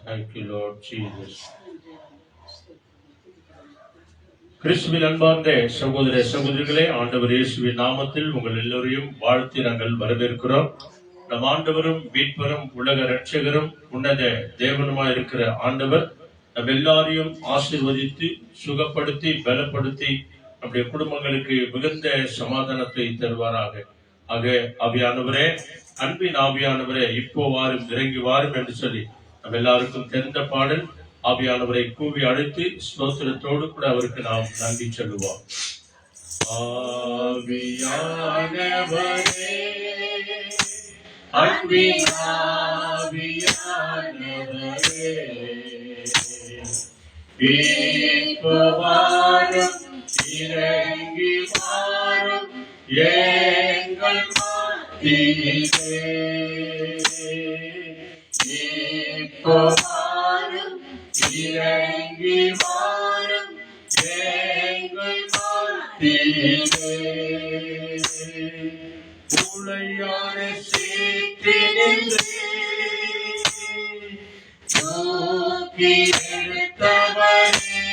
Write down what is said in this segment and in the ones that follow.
Thank you, Lord Jesus. கிறிஸ்துவின் அன்பார்ந்த சகோதர சகோதரிகளே, ஆண்டவர் இயேசுவின் நாமத்தில் உங்கள் எல்லோரையும் வாழ்த்தி நாங்கள் வரவேற்கிறோம். நம் ஆண்டவரும் மீட்பரும் உலக இரட்சகரும் உன்னத தேவனுமாய் இருக்கிற ஆண்டவர் நம் எல்லாரையும் ஆசீர்வதித்து சுகப்படுத்தி பலப்படுத்தி நம்முடைய குடும்பங்களுக்கு மிகுந்த சமாதானத்தை தருவாராக. ஆக ஆவியானவரே, அன்பின் ஆவியானவரே, இப்போ வாரும், இறங்கி வாரும் என்று சொல்லி நம்ம எல்லாருக்கும் தெரிந்த பாடல். ஆவியானவரை கூவி அழைத்து ஸ்தோத்திரத்தோடு கூட அவருக்கு நாம் நன்றி சொல்லுவோம். ஆவியானவரே, அன்பின் ஆவியானவரே, இப்போ வாரும், இறங்கி வாரும் எங்கள் மத்தியிலே. இப்போ வாரும், இறங்கி வாரும் எங்கள் மத்தியிலே. உளையான சீற்றினின்று தூக்கி எடுத்தவரே,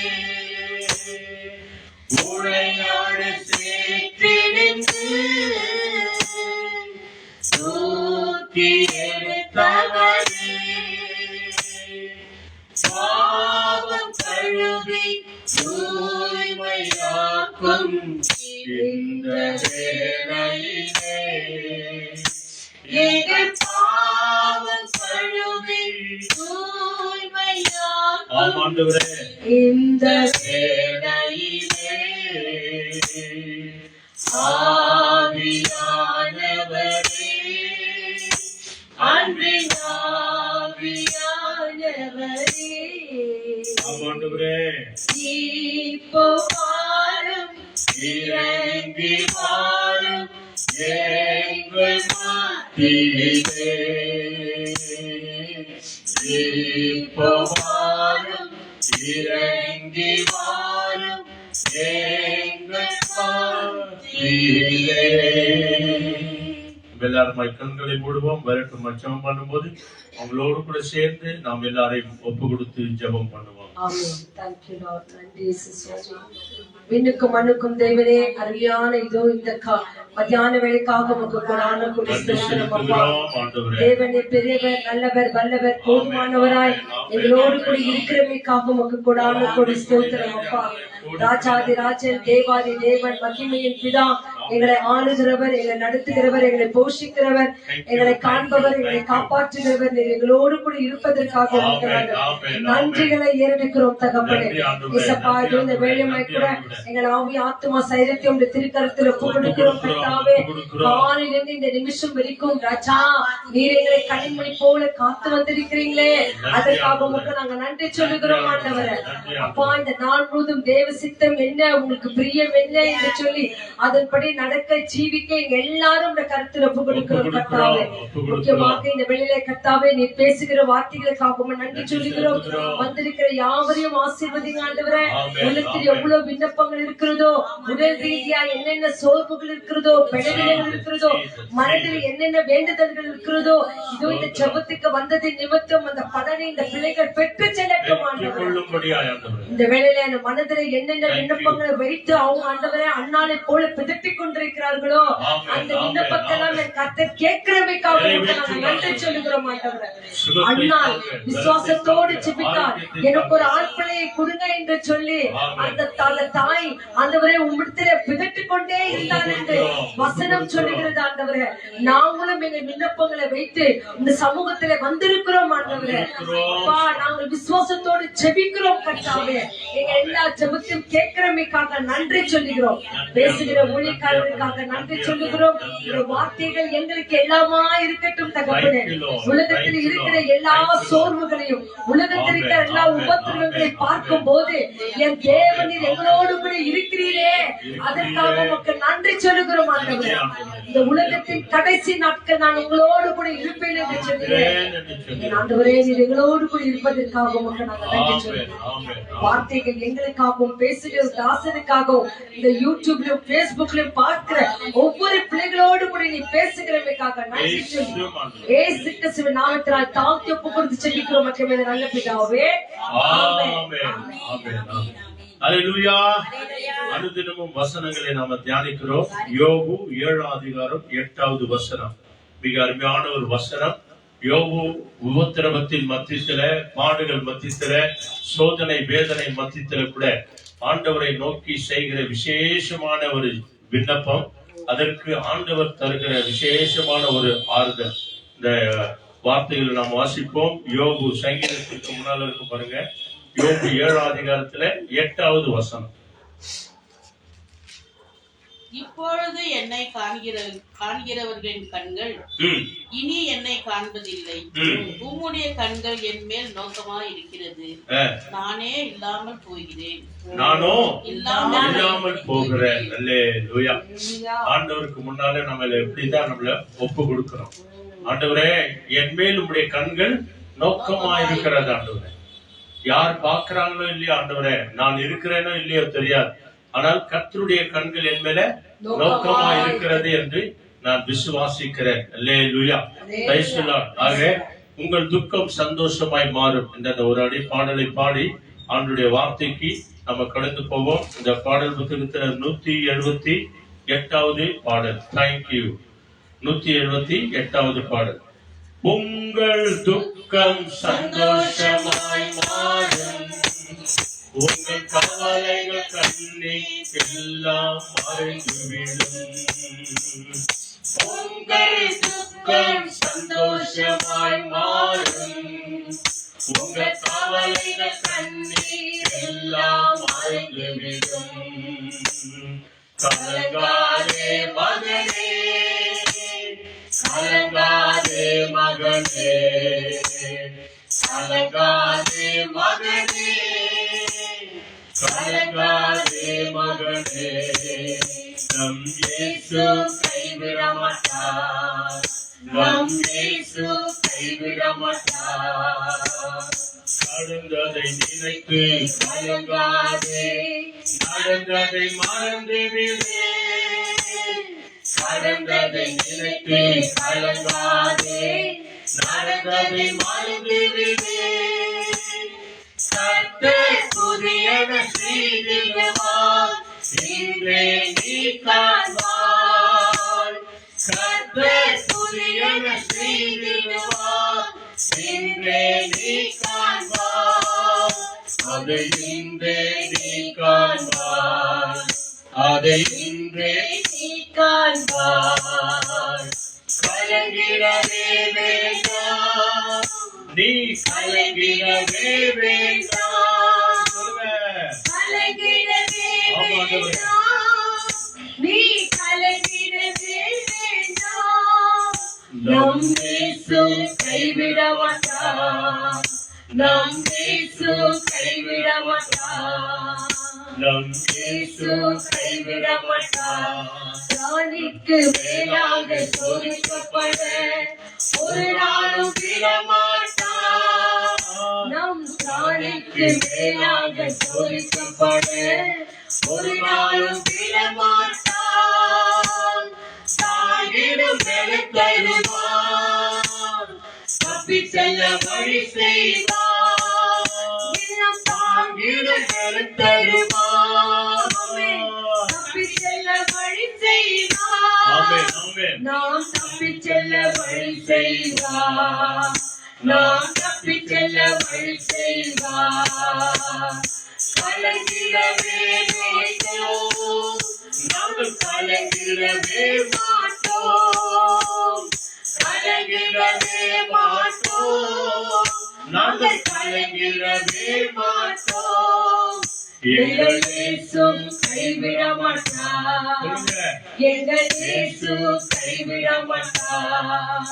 உளையான சீற்றினின்று தூக்கி எடுத்தவரே, பாவம் கழுவி தூய்மையாக்கும் இந்த வேளையிலே. எங்கள் பாவம் கழுவி தூய்மையாக்கும் இந்த வேளையிலே. ஆவியானவரே, அன்பின் ஆவியானவரே, இப்போ வாரும், இறங்கி வாரும் எங்கள் மத்தியிலே. இப்போ வாரும், இறங்கி வாரும் எங்கள் மத்தியிலே. எல்லாரும் கண்களை மூடுவோம். வரட்டும் ஜெபம் பண்ணும்போது அவங்களோடு கூட சேர்ந்து நாம் எல்லாரையும் ஒப்பு கொடுத்து ஜெபம் பண்ணுவோம். விண்ணுக்கும் மண்ணுக்கும் தேவனே, அருமையான இதோ இந்த மத்தியான வேலைக்காக தேவனே, பெரியவர், நல்லவர், வல்லவர், போதுமானவராய் எங்களோடு கூட இருக்கிறமைக்காக உமக்கு கொடான கொடி ஸ்தோத்திரம் அப்பா. ராஜாதி ராஜன், தேவாதி தேவன், மகிமையின் பிதா, எங்களை ஆளுகிறவர், எங்களை நடத்துகிறவர், எங்களை போஷிக்கிறவர், எங்களை காண்பவர், எங்களை காப்பாற்றுகிறவர், எங்களோடு கூட இருப்பதற்காக நன்றிகளை ஏறெடுக்கிறோம் தகப்பனே. இசப்பா, இந்த வேலைமை கூட எங்கள் ஆவி ஆத்மா சைரத்தை உடைய திருக்கரத்தில் ஒப்பு கொடுக்கிறோம் கர்த்தாவே. காலையிலிருந்து இந்த நிமிஷம் வரைக்கும் ராஜா, நீர் எங்களை கனிமொழி போல காத்து வந்திருக்கிறீங்களே, அதற்காக உங்களுக்கு நாங்க நன்றி சொல்லுகிறோம் ஆண்டவரே. அப்பா, இந்த நாள் முழுதும் தேவ சித்தம் என்ன, உங்களுக்கு பிரியம் என்ன என்று சொல்லி அதன்படி நடக்க ஜீவிக்க எல்லாரும் கருத்தில் ஒப்பு கொடுக்கிறோம் கர்த்தாவே. முக்கியமாக இந்த வெளியிலே கர்த்தாவே, நீ பேசுகிற வார்த்தைகளுக்காக நன்றி சொல்லுகிறோம். வந்திருக்கிற யாவரையும் ஆசீர்வதிங்க ஆண்டவரே. உள்ளத்தில் எவ்வளவு விண்ணப்பங்கள் இருக்கிறதோ, உடல் ரீதியா என்னென்ன சோர்வுகள் இருக்கிறதோ, பெடல்கள் இருக்கிறதோ, மனதில் என்னென்ன வேண்டுதல்கள் இருக்கிறதோ, இதோ இந்த ஜெபத்துக்கு வந்ததின் நிமித்தம் அந்த பலனை இந்த பிள்ளைகள் பெற்று செல்லட்டும் ஆண்டவரே. இந்த வேளையில அந்த மனதில் என்னென்ன விண்ணப்பங்களை வைத்து அவங்க ஆண்டவரே அண்ணாலை போல பிதற்றிக் கொண்டிருக்கிறார்களோ, அந்த விண்ணப்பத்தெல்லாம் என் கர்த்தர் கேட்கிறமைக்காக நன்றி சொல்லுகிறோம் ஆண்டவரே. அண்ணால் விசுவாசத்தோடு ஜெபித்தார், எனக்கு ஒரு ஆண் பிள்ளையை கொடுங்க என்று சொல்லி அந்த தாய் ஆண்டவரே உம்மிடத்திலே பிதற்றிக் கொண்டே இருந்தார் என்று வசனம் சொல்லுகிறது ஆண்டவரே. நாங்களும் எங்கள் விண்ணப்பங்களை வைத்து இந்த சமூகத்திலே வந்திருக்கிறோம் ஆண்டவரே. அப்பா, நாங்கள் விசுவாசத்தோடு ஜெபிக்கிறோம் கர்த்தாவே. எங்க எல்லா ஜெபத்தையும் கேட்கிறமைக்காக நன்றி சொல்லுகிறோம். பேசுகிற ஊழியக்காரர்களுக்காக நன்றி சொல்லுகிறோம். இந்த வார்த்தைகள் எங்களுக்கு எல்லாமா இருக்கட்டும் தகப்பனே. உலகத்தில் இருக்கிற எல்லா சோர்வுகளையும், உலகத்தில் இருக்கிற எல்லா உபத்திரவங்களை பார்க்கும் போது என் தேவனில் எங்களோடு கூட இருக்கிறீரே, அதற்காக உமக்கு நன்றி சொல்லுகிறோம் ஆண்டவரே. இந்த உலகத்தின் கடைசி நாட்கள் நான் உங்களோடு கூட இருப்பேன் என்று சொன்னீங்க. ஆண்டவரே, நீர் எங்களோடு கூட இருப்பதற்காக உமக்கு நாங்கள் நன்றி சொல்கிறோம். வார்த்தைகள் எங்களுக்காகவும் பேசுகிற தாசனுக்காகவும் இந்த யூடியூப்லயும் பேஸ்புக்லயும் பார்க்கிற ஒவ்வொரு பிள்ளைகளோடு கூட நீ பேசுகிறமைக்காக நன்றி சொல்கிறோம். ஏசு கிறிஸ்துவின் நாமத்தினால் தாழ்த்தி ஒப்பு கொடுத்து செபிக்கிறோம். மற்றும் நல்ல பிதாவே, அல்லேலூயா. அனுதினமும் வசனங்களை நாம தியானிக்கிறோம். யோபு 7ஆம் அதிகாரம் 8வது வசனம் மிக அருமையான ஒரு வசனம். யோபு உபத்திரவத்தின் மத்தியில, பாடுகள் மத்தியில, சோதனை வேதனை மத்தியில கூட ஆண்டவரை நோக்கி செய்கிற விசேஷமான ஒரு விண்ணப்பம், அதற்கு ஆண்டவர் தருகிற விசேஷமான ஒரு ஆறுதல். இந்த வார்த்தைகளை நாம் வாசிப்போம். யோபு சங்கீதத்திற்கு முன்னால் இருக்கு பாருங்க. யோபு 7ஆம் அதிகாரத்துல 8வது வசனம். இப்பொழுது என்னை காண்கிறவர்களின் கண்கள் இனி என்னை காண்பதில்லை. உம்முடைய கண்கள் என் மேல் நோக்கமாய் இருக்கிறது. நானே இல்லாமல் போகிறேன். நானோ இல்லாமல் போகிறேன். அல்லேலூயா. ஆண்டவருக்கு முன்னாலே நம்மள எப்படிதான் நம்மள ஒப்பு கொடுக்கிறோம். ஆண்டவரே, என் மேல் உம்முடைய கண்கள் நோக்கமா இருக்கிறது. ஆண்டவரே, யார் பார்க்கிறாங்களோ இல்லையோ, ஆண்டவரே நான் இருக்கிறேனோ இல்லையோ தெரியாது, ஆனால் கர்த்தருடைய கண்கள் என் மேல நோக்கமா இருக்கிறது என்று நான் விசுவாசிக்கிறேன். அல்லேலூயா. Praise the Lord. ஆக உங்கள் துக்கம் சந்தோஷமாய் மாறும் என்ற ஒரு அடி பாடலை பாடி ஆண்டவருடைய வார்த்தைக்கு நம்ம கடந்து போவோம். இந்த பாடல் புத்தகத்தில் 178வது பாடல். தேங்க்யூ. 178வது பாடல். உங்கள் துக்கம் சந்தோஷமாய் மாறும், உங்கள் கவலைகள் கண்ணீர் எல்லாம் மறைந்துவிடும். உங்கள் துக்கம் சந்தோஷமாய் மாறும், உங்கள் கவலைகள் கண்ணீர் எல்லாம் மறைந்துவிடும். கலங்காதே மகனே, கலங்காதே மகனே, கலங்காதே மகனே, கலங்காதே மகனே. நம் இயேசு கைவிட மாட்டார், நம் இயேசு கைவிட மாட்டார். நடந்ததை நினைத்து கலங்காதே, நடந்ததை மறந்து விடு. நடந்ததை நினைத்து கலங்காதே, நடந்ததை மறந்து விடு. கர்த்தர் புதியன செய்திடுவார், இன்றே நீ காண்பாய். கர்த்தர் புதியன செய்திடுவார், இன்றே நீ காண்பாய். அதை இன்றே நீ காண்பாய், அதை இன்றே நீ காண்பாய். கலங்கிடவே வேண்டாம், நீ கலங்கிடவே வேண்டாம். கலங்கிடவே வேண்டாம், நீ கலங்கிடவே வேண்டாம். நம் இயேசு கைவிட மாட்டார், நம் இயேசு கைவிட மாட்டார், நம் இயேசு கைவிட மாட்டார். ராணிக்கு மேலாக சோதிக்கப்பட ஒரு நாளும் விடமாட்டார். நம் ராணிக்கு மேலாக சோதிக்கப்பட ஒரு நாளும் விடமாட்டார். தாயிடம் தருவார், தப்பி செல்ல வழி செய்வார். தாங்கிடும் தருவார், தப்பி செல்ல வழி செய்வார். நாம் தப்பி செல்ல வழி செய்வார், நாம் தப்பி செல்ல வழி செய்வார். கலங்கிடவே மாட்டோம், நாங்கள் கலங்கிடவே மாட்டோம், கலங்கிடவே மாட்டோம், நாங்கள் கலங்கிடவே மாட்டோம். எங்கள் இயேசு கைவிட மாட்டார், எங்கள் இயேசு கைவிட மாட்டார்,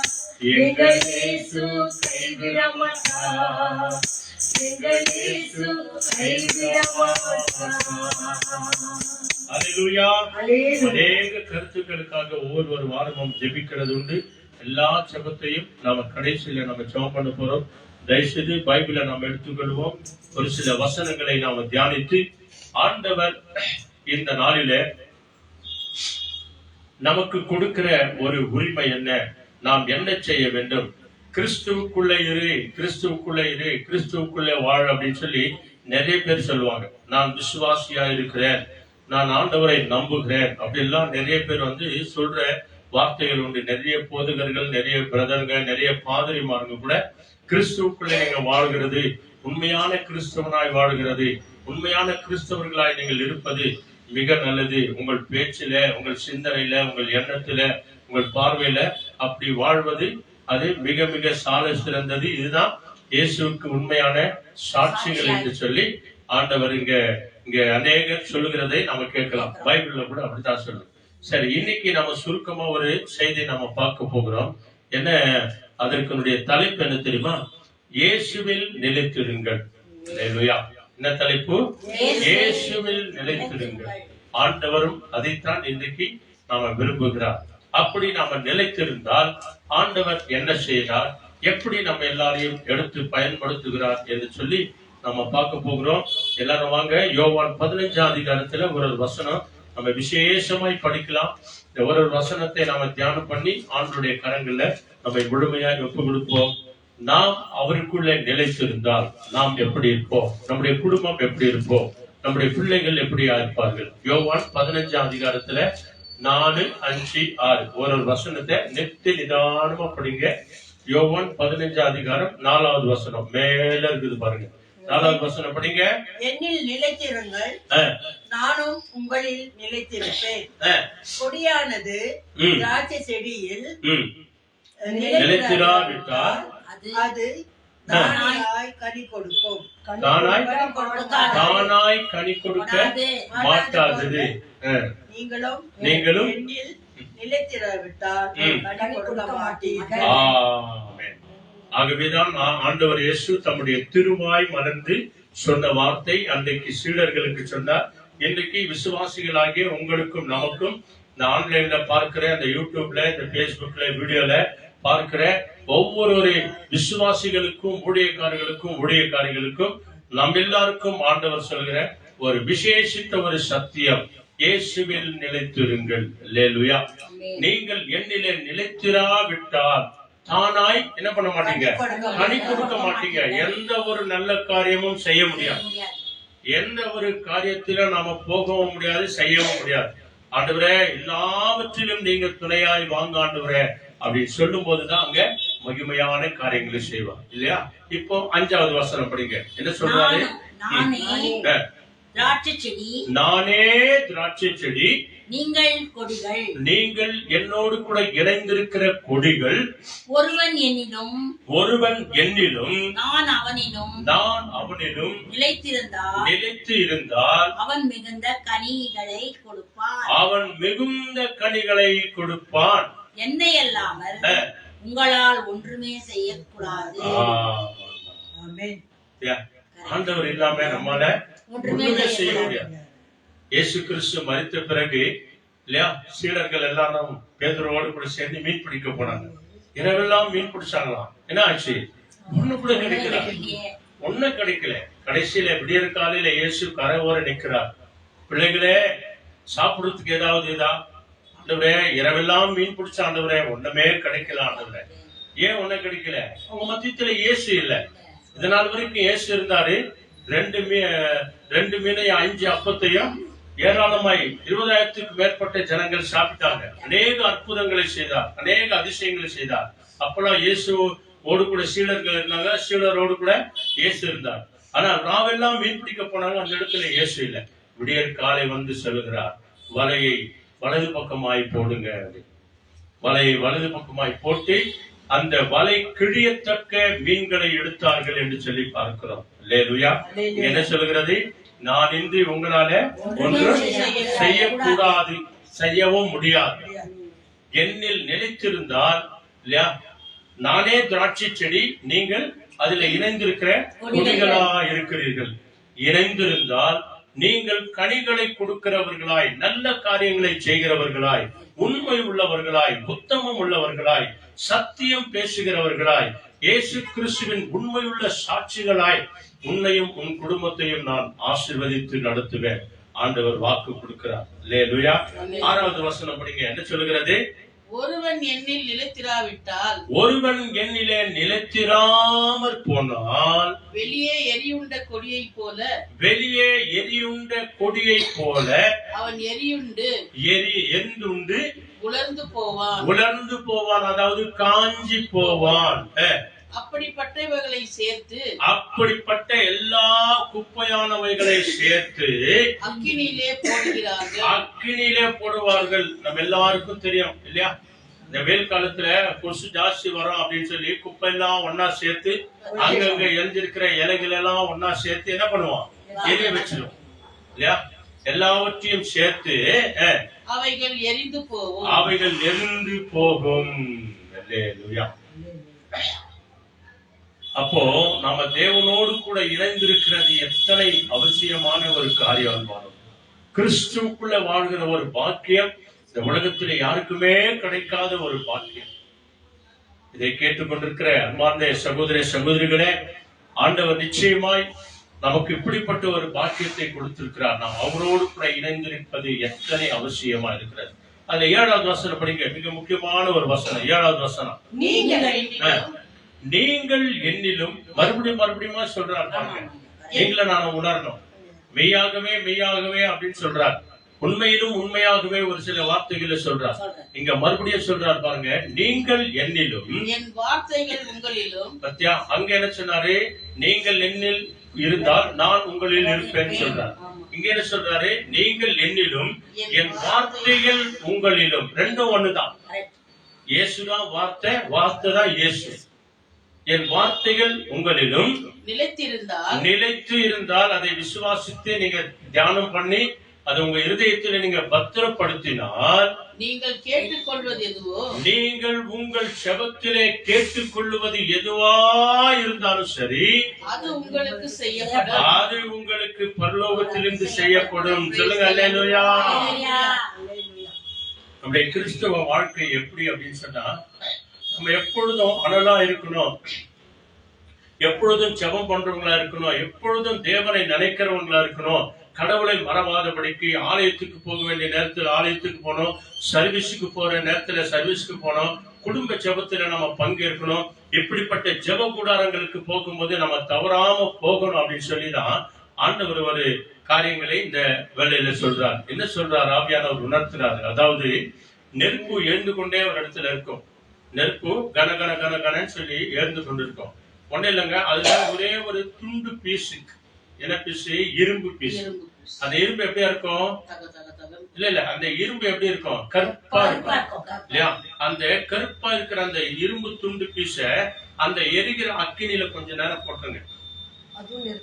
எங்கள் இயேசு கைவிட கைவிட மாட்டார். எங்கள் இயேசு கைவிட மாட்டார். அல்லேலூயா. அல்லேலூயா. அநேக கருத்துக்களுக்காக ஒவ்வொரு வாரமும் ஜெபிக்கிறது உண்டு. எல்லா ஜெபத்தையும் நாம கடைசியில நம்ம ஜெபம் பண்ண போறோம். தயவுசெய்து பைபிளை நாம் எடுத்துக்கொள்வோம். ஒரு சில வசனங்களை நாம தியானித்து ஆண்டவர் இந்த நாளில நமக்கு கொடுக்கிற ஒரு உரிமை என்ன, நாம் என்ன செய்ய வேண்டும், கிறிஸ்துவுக்குள்ளே இரு, கிறிஸ்துவுக்குள்ளே இரு, கிறிஸ்துவுக்குள்ளே வாழ் அப்படின்னு சொல்லி நிறைய பேர் சொல்லுவாங்க. நான் விசுவாசியா இருக்கிறேன், நான் ஆண்டவரை நம்புகிறேன் அப்படிலாம் நிறைய பேர் சொல்ற வார்த்தைகள் உண்டு. நிறைய போதகர்கள், நிறைய பிரதர்கள், நிறைய பாதிரிமார்கள் கூட கிறிஸ்துவுக்குள்ளே நீங்க வாழ்கிறது, உண்மையான கிறிஸ்தவனாய் வாழ்கிறது, உண்மையான கிறிஸ்தவர்களாய் நீங்கள் இருப்பது மிக நல்லது. உங்கள் பேச்சில, உங்கள் சிந்தனையில, உங்கள் எண்ணத்துல, உங்கள் பார்வையில அப்படி வாழ்வது அது மிக மிக சால சிறந்தது. இதுதான் இயேசுவுக்கு உண்மையான சாட்சிகள் என்று சொல்லி ஆண்டவர் இங்க அநேகர் சொல்லுகிறதை நம்ம கேட்கலாம். பைபிள்ல கூட அப்படித்தான் சொல்லு. சரி, இன்னைக்கு நம்ம சுருக்கமா ஒரு செய்தி நம்ம பார்க்க போகிறோம். என்ன அதற்குடைய தலைப்பு என்ன தெரியுமா? இயேசுவில் நிலைத்திருங்கள். அல்லேலூயா. என்ன தலைப்பு? இயேசுவில் நிலைத்திருங்கள். ஆண்டவரும் அதைத்தான் இன்றைக்கு நாம விரும்புகிறார். அப்படி நாம நிலைத்திருந்தால் ஆண்டவர் என்ன செய்கிறார், எப்படி நம்ம எல்லாரையும் எடுத்து பயன்படுத்துகிறார் என்று சொல்லி நம்ம பார்க்க போகிறோம். எல்லாரும் வாங்க, யோவான் 15ஆம் அதிகாரத்துல ஒரு வசனம் நம்ம விசேஷமாய் படிக்கலாம். இந்த ஒரு வசனத்தை நாம தியானம் பண்ணி ஆண்டவருடைய கரங்கள்ல நம்மை முழுமையாக ஒப்பு கொடுப்போம். நாம் அவருக்குள்ளே நிலைத்திருந்தால் நாம் எப்படி இருப்போம், நம்முடைய குடும்பம் எப்படி இருப்போம், நம்முடைய பிள்ளைகள் எப்படியா இருப்பார்கள். யோவான் 15ஆம் அதிகாரத்துல 4, 5, 6 ஒரு வசனத்தை நிதானமா படிங்க. யோவான் 15ஆம் அதிகாரம் 4வது வசனம் மேல இருக்குது பாருங்க. 4வது வசனம் படிங்க. என்னில் நிலைத்திருங்கள், நானும் உங்களில் நிலைத்திருப்பேன். கொடியானது திராட்சை செடியில் நிலைத்திராவிட்டால் அது தானாய் கனி கொடுக்கும். தானாய் கனி கொடுக்க மாட்டாதது. நீங்களும் என்னில் நிலைத்திராவிட்டால் கனி கொடுக்க மாட்டீர்கள். ஆகவேதான் ஆண்டவர் இயேசு தம்முடைய திருவாய் மலர்ந்து சொன்ன வார்த்தை அன்றைக்கு சீடர்களுக்கு சொன்னார். இன்றைக்கு விசுவாசிகளாகிய உங்களுக்கும் நமக்கும், இந்த ஆன்லைன்ல பார்க்கிற, இந்த யூடியூப்ல, இந்த பேஸ்புக்ல, வீடியோல பார்க்கிற ஒவ்வொரு விசுவாசிகளுக்கும், ஊழியக்காரர்களுக்கும் நம் எல்லாருக்கும் ஆண்டவர் சொல்கிற ஒரு விசேஷித்த ஒரு சத்தியம், இயேசுவில் நிலைத்திருங்கள். அல்லேலூயா. நீங்கள் என்னிலே நிலைத்திராவிட்டால் தானாய் என்ன பண்ண மாட்டீங்க, கனி கொடுக்க மாட்டீங்க. எந்த ஒரு நல்ல காரியமும் செய்ய முடியாது, எந்த ஒரு காரியத்தில நாம போகவும் முடியாது, செய்யவும் முடியாது. ஆண்டவரே, எல்லாவற்றிலும் நீங்க துணையாய் வாங்க ஆண்டவரே அப்படின்னு சொல்லும் போதுதான் அங்க மகிமையான காரியங்களை செய்வார் இல்லையா? இப்போ 5வது வசனம் படிங்க. என்ன சொல்றாரு? நானே திராட்சை செடி, நீங்கள் என்னோடு கூட இணைந்திருக்கிற கொடிகள். ஒருவன் என்னிலும் நான் அவனிலும் நிலைத்து இருந்தால் அவன் மிகுந்த கனிகளை கொடுப்பான். என்னை அல்லாமல் உங்களால் ஒன்றுமே செய்யக்கூடாது. ஆண்டவர் இல்லாம நம்மால ஒன்றுமே செய்ய முடியாது. இயேசு கிறிஸ்து மரித்த பிறகு இல்லையா, சீடர்கள் எல்லாரும் பேதுருவோடு கூட சேர்ந்து மீன் பிடிக்க போனாங்க. இரவெல்லாம் மீன் பிடிச்சாங்களாம். என்ன ஆச்சு? ஒண்ணு கூட கிடைக்கல. கடைசியில விடியற் காலையில இயேசு கரை ஓர நிற்கிறார். பிள்ளைகளே, சாப்பிடுறதுக்கு ஏதாவது இதா? ஆண்டவரே, இரவெல்லாம் மீன் பிடிச்ச ஆண்டவரே, ஒண்ணுமே கிடைக்கல ஆண்டவரே. ஏன் ஒண்ணு கிடைக்கல? உங்க மத்தியத்துல இயேசு இல்ல. இதனால் வரைக்கும் இயேசு இருந்தாரு. 2 மீனையும் 5 அப்பத்தையும் ஏராளமாய் 20,000க்கு மேற்பட்ட ஜனங்கள் சாப்பிட்டாங்க. அநேக அற்புதங்களை செய்தார், அநேக அதிசயங்களை செய்தார். அப்பெல்லாம் இயேசு ஓடு கூட சீடர்கள் இருந்தாங்க, சீடரோடு கூட இயேசு இருந்தார். ஆனா நாவெல்லாம் மீன் பிடிக்க போனாங்க, அந்த இடத்துல இயேசு இல்ல. விடியற் காலை சொல்லுகிறார், வலையை வலது பக்கமாய் போடுங்க. வலையை வலது பக்கமாய் போட்டு அந்த வலை கிழியத்தக்க மீன்களை எடுத்தார்கள் என்று சொல்லி பார்க்கிறோம். அல்லேலூயா. என்ன சொல்கிறது? நான் இன்று உங்களால ஒன்றும் செய்யக்கூடாது, செய்யவும் முடியாது. என்னில் நிலைத்திருந்தால் இல்லையா, நானே திராட்சை செடி, நீங்கள் அதுல இணைந்திருக்கிற கொடிகளா இருக்கிறீர்கள். இணைந்திருந்தால் நீங்கள் கனிகளை கொடுக்கிறவர்களாய், நல்ல காரியங்களை செய்கிறவர்களாய், உண்மை உள்ளவர்களாய், உத்தமம் உள்ளவர்களாய், சத்தியம் பேசுகிறவர்களாய், இயேசு கிறிஸ்துவின் உண்மையுள்ள சாட்சிகளாய் உன்னையும் உன் குடும்பத்தையும் நான் ஆசீர்வதித்து நடத்துவேன். ஆண்டவர் வாக்கு கொடுக்கிறார். அல்லேலூயா. 6வது வசனம் படிங்க. என்ன சொல்லுகிறது? ஒருவன் என்னில் நிலைத்திராவிட்டால், ஒருவன் என்னிலே நிலைத்திராமற் போனால், வெளியே எரியுண்ட கொடியைப் போல, வெளியே எரியுண்ட கொடியைப் போல அவன் எரிந்துண்டு உலர்ந்து போவான். உலர்ந்து போவான், அதாவது காஞ்சி போவான். அப்படிப்பட்டவைகளை சேர்த்து, அப்படிப்பட்ட எல்லா குப்பையானவைகளை சேர்த்து அக்கினியிலே போடுகிறார்கள். அக்கினியிலே போடுவார்கள். நம்ம எல்லாருக்கும் தெரியும் இல்லையா, இந்த வெயில் காலத்துல கொசு ஜாஸ்தி வரும் அப்படின்னு சொல்லி குப்பை எல்லாம் ஒன்னா சேர்த்து, அங்கங்க எரிஞ்சிருக்கிற இலைகள் எல்லாம் ஒன்னா சேர்த்து என்ன பண்ணுவான்? எரிய வச்சிடும் இல்லையா. எல்லாவற்றையும் சேர்த்து அவைகள் எரிந்து போகும். அவைகள் எரிந்து போகும். அல்லேலூயா. அப்போ நாம தேவனோடு கூட இணைந்திருக்கிறது எத்தனை அவசியமான ஒரு காரியம். கிறிஸ்துவுக்குள்ள வாழ்கிற ஒரு பாக்கியம் இந்த உலகத்திலே யாருக்குமே கிடைக்காத ஒரு பாக்கியம். இதை கேட்டுக்கொண்டிருக்கிற அன்பார்ந்த சகோதர சகோதரிகளே, ஆண்டவர் நிச்சயமாய் நமக்கு இப்படிப்பட்ட ஒரு பாக்கியத்தை கொடுத்திருக்கிறார். நாம் அவரோடு கூட இணைந்திருப்பது எத்தனை அவசியமா இருக்கிறது. அதுல 7வது வசனம் படிங்க. மிக முக்கியமான ஒரு வசனம். 7வது வசனம். நீங்கள் என்னிலும், மறுபடியும் சொல்றார் பாருங்க. நீங்கள நான் உணரணும். மெய்யாகவே மெய்யாகவே அப்படின்னு சொல்றார். உண்மையிலும் உண்மையாகவே ஒரு சில வார்த்தைகளை சொல்றார். இங்க மறுபடியும் சொல்றார் பாருங்க. நீங்கள் என்னிலும், என் வார்த்தைகள் உங்களிலும். பத்தியா, அங்க என்ன சொன்னாரு? நீங்கள் என்னில் இருந்தால் நான் உங்களில் இருப்பேன்னு சொல்றார். இங்க என்ன சொல்றாரு? நீங்கள் என்னிலும், என் வார்த்தைகள் உங்களிலும். ரெண்டும் ஒண்ணுதான். இயேசுதான் வார்த்தை, வார்த்தை தான் இயேசு. என் வார்த்தைகள் உங்களிலும் நிலைத்து இருந்தால், அதை விசுவாசித்து நீங்க தியானம் பண்ணி அது உங்க இருதயத்தில் நீங்க பத்திரப்படுத்தினால், நீங்கள் கேட்டுக்கொள்வது எதுவோ, நீங்கள் உங்கள் செபத்திலே கேட்டுக்கொள்வது எதுவா இருந்தாலும் சரி, அது உங்களுக்கு செய்யப்படும். அது உங்களுக்கு பரலோகத்திலிருந்து செய்யப்படும். சொல்லுங்க அல்லேலூயா. நம்முடைய கிறிஸ்தவ வாழ்க்கை எப்படி அப்படின்னு சொன்னா, நம்ம எப்பொழுதும் அனலா இருக்கணும், எப்பொழுதும் ஜெபம் பண்றவங்களா இருக்கணும், எப்பொழுதும் தேவனை நினைக்கிறவங்களா இருக்கணும், கடவுளை மறவாதபடிக்கு ஆலயத்துக்கு போக வேண்டிய நேரத்தில் ஆலயத்துக்கு போனோம், சர்வீஸுக்கு போற நேரத்துல சர்வீஸுக்கு போனோம், குடும்ப ஜெபத்துல நம்ம பங்கேற்கணும். இப்படிப்பட்ட ஜெப கூடாரங்களுக்கு போகும்போது நம்ம தவறாம போகணும் அப்படின்னு சொல்லிதான் ஆண்டவர் ஒரு காரியங்களை இந்த வேலையில சொல்றார். என்ன சொல்றார்? ஆவியானவர் உணர்த்துறாரு. அதாவது நெருப்பு எழுந்து கொண்டே ஒரு இடத்துல இருக்கும். நெருப்பு கன கன கன கனன்னு சொல்லி எழுந்து கொண்டிருக்கும். ஒண்ணு இல்லைங்க, அதுல ஒரே ஒரு துண்டு பீஸ். என்ன பீஸ்? இரும்பு பீஸ். அந்த இரும்பு எப்படியா இருக்கும்? இல்ல அந்த இரும்பு எப்படி இருக்கும்? கருப்பா இருக்கும் இல்லையா. அந்த கருப்பா இருக்கிற அந்த இரும்பு துண்டு பீஸ அந்த எரிகிற அக்கினியில கொஞ்ச நேரம் போட்டுங்க.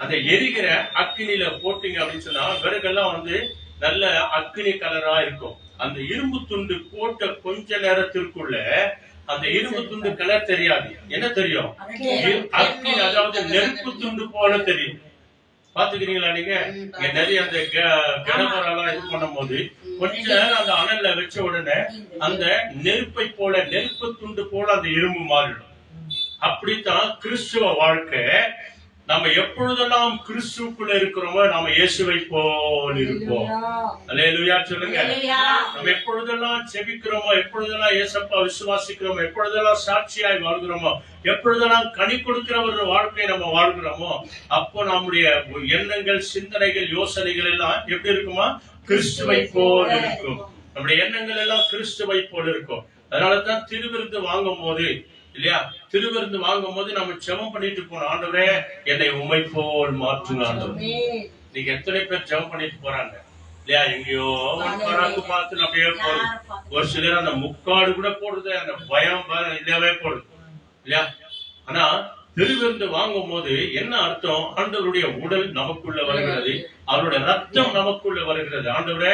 அந்த எரிகிற அக்கினியில போட்டீங்க அப்படின்னு சொன்னா விறகெல்லாம் நல்ல அக்கினி கலரா இருக்கும். அந்த இரும்பு துண்டு போட்ட கொஞ்ச நேரத்திற்குள்ள அந்த இரும்பு துண்டு கலர் தெரியாது. என்ன தெரியும்? அக்கினி, அதாவது நெருப்பு துண்டு போல தெரியும். பாத்துக்கிறீங்களா நீங்க? நிறைய அந்த கிணவரெல்லாம் இது பண்ணும் போது கொஞ்ச நேரம் அந்த அனல்ல வச்ச உடனே அந்த நெருப்பை போல, நெருப்பு துண்டு போல அந்த இரும்பு மாறிடும். அப்படித்தான் கிறிஸ்துவ வாழ்க்கை. நம்ம எப்பொழுதெல்லாம் கிறிஸ்துக்குள்ள இருக்கிறோமோ நாம இயேசுவை போல் இருப்போம். அல்லேலூயா சொல்லுங்க. நம்ம எப்பொழுதெல்லாம் செபிக்கிறோமோ, எப்பொழுதெல்லாம் இயேசப்பா விசுவாசிக்கிறோமோ, எப்பொழுதெல்லாம் சாட்சியாய் வாழ்கிறோமோ, எப்பொழுதெல்லாம் கனி கொடுக்கிற ஒரு வாழ்க்கையை நம்ம வாழ்கிறோமோ, அப்போ நம்முடைய எண்ணங்கள், சிந்தனைகள், யோசனைகள் எல்லாம் எப்படி இருக்குமா? கிறிஸ்துவை போல் இருக்கும். நம்முடைய எண்ணங்கள் எல்லாம் கிறிஸ்துவை போல் இருக்கும். அதனாலதான் திருவிருந்து வாங்கும் போது இல்லையா, திருவிருந்து வாங்கும் போது நம்ம ஜெபம் பண்ணிட்டு போனோம், ஆண்டவரே என்னை உம்மை போல் மாற்றுங்க ஆண்டவரே. நீங்க எத்தனை பேர் ஜெபம் பண்ணிட்டு போறாங்க இல்லையா? எங்கேயோ பார்த்து அப்படியே போறது. ஒரு சிலர் அந்த முக்காடு கூட போடுறது, அந்த பயம் இல்லவே போடுது இல்லையா. ஆனா திருவிருந்து வாங்கும் போது என்ன அர்த்தம்? ஆண்டவருடைய உடல் நமக்குள்ள வருகிறது, அவருடைய ரத்தம் நமக்குள்ள வருகிறது. ஆண்டவரே,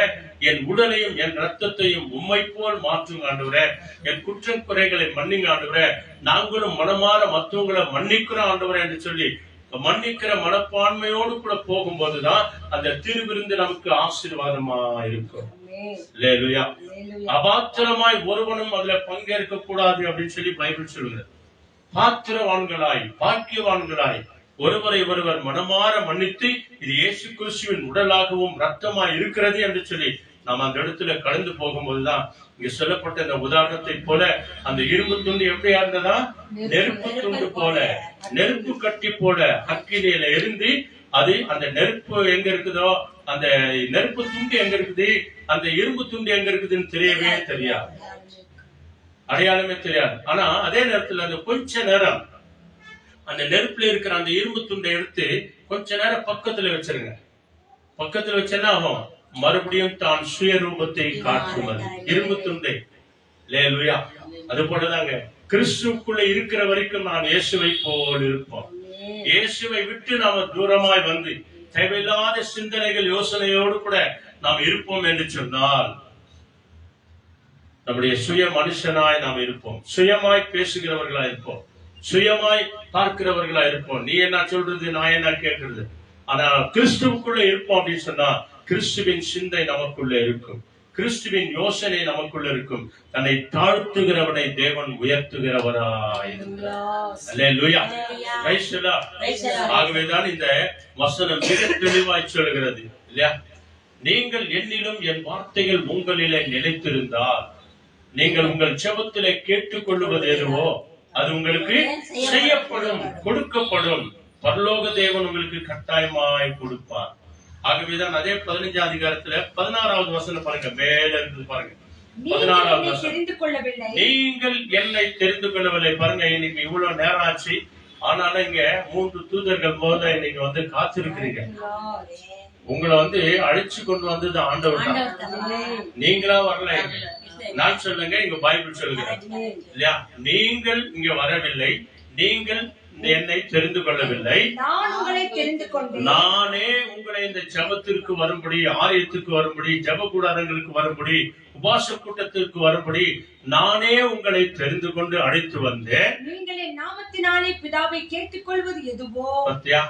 என் உடலையும் என் ரத்தத்தையும் உம்மை போல் மாற்றுங்க ஆண்டவரே, என் குற்றம் குறைகளை மன்னிங்க ஆண்டவரே, நாங்களும் மனமாற மற்றவங்களை மன்னிக்கிறோம் ஆண்டவரே என்று சொல்லி மன்னிக்கிற மனப்பான்மையோடு கூட போகும்போதுதான் அந்த திருவிருந்து நமக்கு ஆசீர்வாதமா இருக்கும். அல்லேலூயா. அபாத்திரமாய் ஒருவனும் அதுல பங்கேற்க கூடாது அப்படின்னு சொல்லி பைபிள் சொல்லுகிறது. பாத்திரவான்களாய் பாக்கியவான்களாய் ஒருவரை ஒருவர் மனமாற மன்னித்து இது இயேசு கிறிஸ்துவின் உடலாகவும் ரத்தமாய் இருக்கிறது என்று சொல்லி நாம் அந்த இடத்துல கடந்து போகும்போதுதான் இங்க சொல்லப்பட்ட இந்த உதாரணத்தை போல அந்த இரும்பு துண்டு எப்படியா இருந்ததா? நெருப்பு துண்டு போல, நெருப்பு கட்டி போல அக்கினியில இருந்து அது அந்த நெருப்பு எங்க இருக்குதோ, அந்த நெருப்பு துண்டு எங்க இருக்குது, அந்த இரும்பு துண்டு எங்க இருக்குதுன்னு தெரியவே தெரியாது, அடையாளமே தெரியாது. ஆனா அதே நேரத்துல அந்த கொஞ்ச நேரம் அந்த நெருப்புல இருக்கிற அந்த இரும்பு துண்டை எடுத்து கொஞ்ச நேரம் பக்கத்துல வச்சிருங்க. பக்கத்துல வச்சா ஆகும், மறுபடியும் தான் சுயரூபத்தை காட்டுவது இரும்பு துண்டை. அல்லேலூயா. அது போலதாங்க கிறிஸ்துக்குள்ள இருக்கிற வரைக்கும் நாம் இயேசுவை போல் இருப்போம். இயேசுவை விட்டு நாம தூரமாய் வந்து தேவையில்லாத சிந்தனைகள் யோசனையோடு கூட நாம் இருப்போம் என்று சொன்னால் நம்முடைய சுய மனுஷனாய் நாம் இருப்போம், சுயமாய் பேசுகிறவர்களா இருப்போம், சுயமாய் பார்க்கிறவர்களா இருப்போம். நீ என்ன சொல்றது, நான் என்ன கேட்கறது. ஆனா கிறிஸ்துவுக்குள்ள இருப்போம் அப்படின்னு சொன்னா கிறிஸ்துவின் சிந்தை நமக்குள்ள இருக்கும், கிறிஸ்துவின் யோசனை நமக்குள்ள இருக்கும். தன்னை தாழ்த்துகிறவனை தேவன் உயர்த்துகிறவராய். அல்லேலூயா. Praise the Lord. ஆகவேதான் இந்த வசனம் மிக தெளிவாய் சொல்கிறது இல்லையா? நீங்கள் என்னிலும் என் வார்த்தைகள் உங்களிலே நிலைத்திருந்தால் நீங்கள் உங்கள் ஜெபத்திலே கேட்டுக்கொள்வது எதுவோ அது உங்களுக்கு செய்யப்படும், கொடுக்கப்படும். பரலோக தேவன் உங்களுக்கு கட்டாயமாய் கொடுப்பார். ஆகவேதான் அதே 15ஆம் அதிகாரத்துல 16வது வசனம் பாருங்க, மேல இருந்து பாருங்க. 16வது வசனம், நீங்கள் என்னை தெரிந்து கொள்ளவில்லை. பாருங்க, இன்னைக்கு இவ்வளவு நேரம் ஆச்சு, ஆனாலும் இங்க 3 தூதர்கள் போல இன்னைக்கு வந்து காத்திருக்கிறீங்க. உங்களை வந்து அழைச்சு கொண்டு வந்தது ஆண்டவர் தான், நீங்களா வரல. நான் சொல்லுங்க, இங்க பைபிள் சொல்லுகிறேன் இல்லையா? நீங்கள் இங்க வரவில்லை, நீங்கள் என்னை தெரிந்து கொள்ளவில்லை, நானே உங்களை இந்த ஜெபத்திற்கு வரும்படி, ஆலயத்துக்கு வரும்படி, ஜெப கூடாரங்களுக்கு வரும்படி, உபாச கூட்டத்திற்கு வரும்படி நானே உங்களை தெரிந்து கொண்டு அழைத்து வந்தேன். நீங்கள் என் நாமத்தினாலே பிதாவை கேட்டுக்கொள்வது எதுவோ. பத்தியா?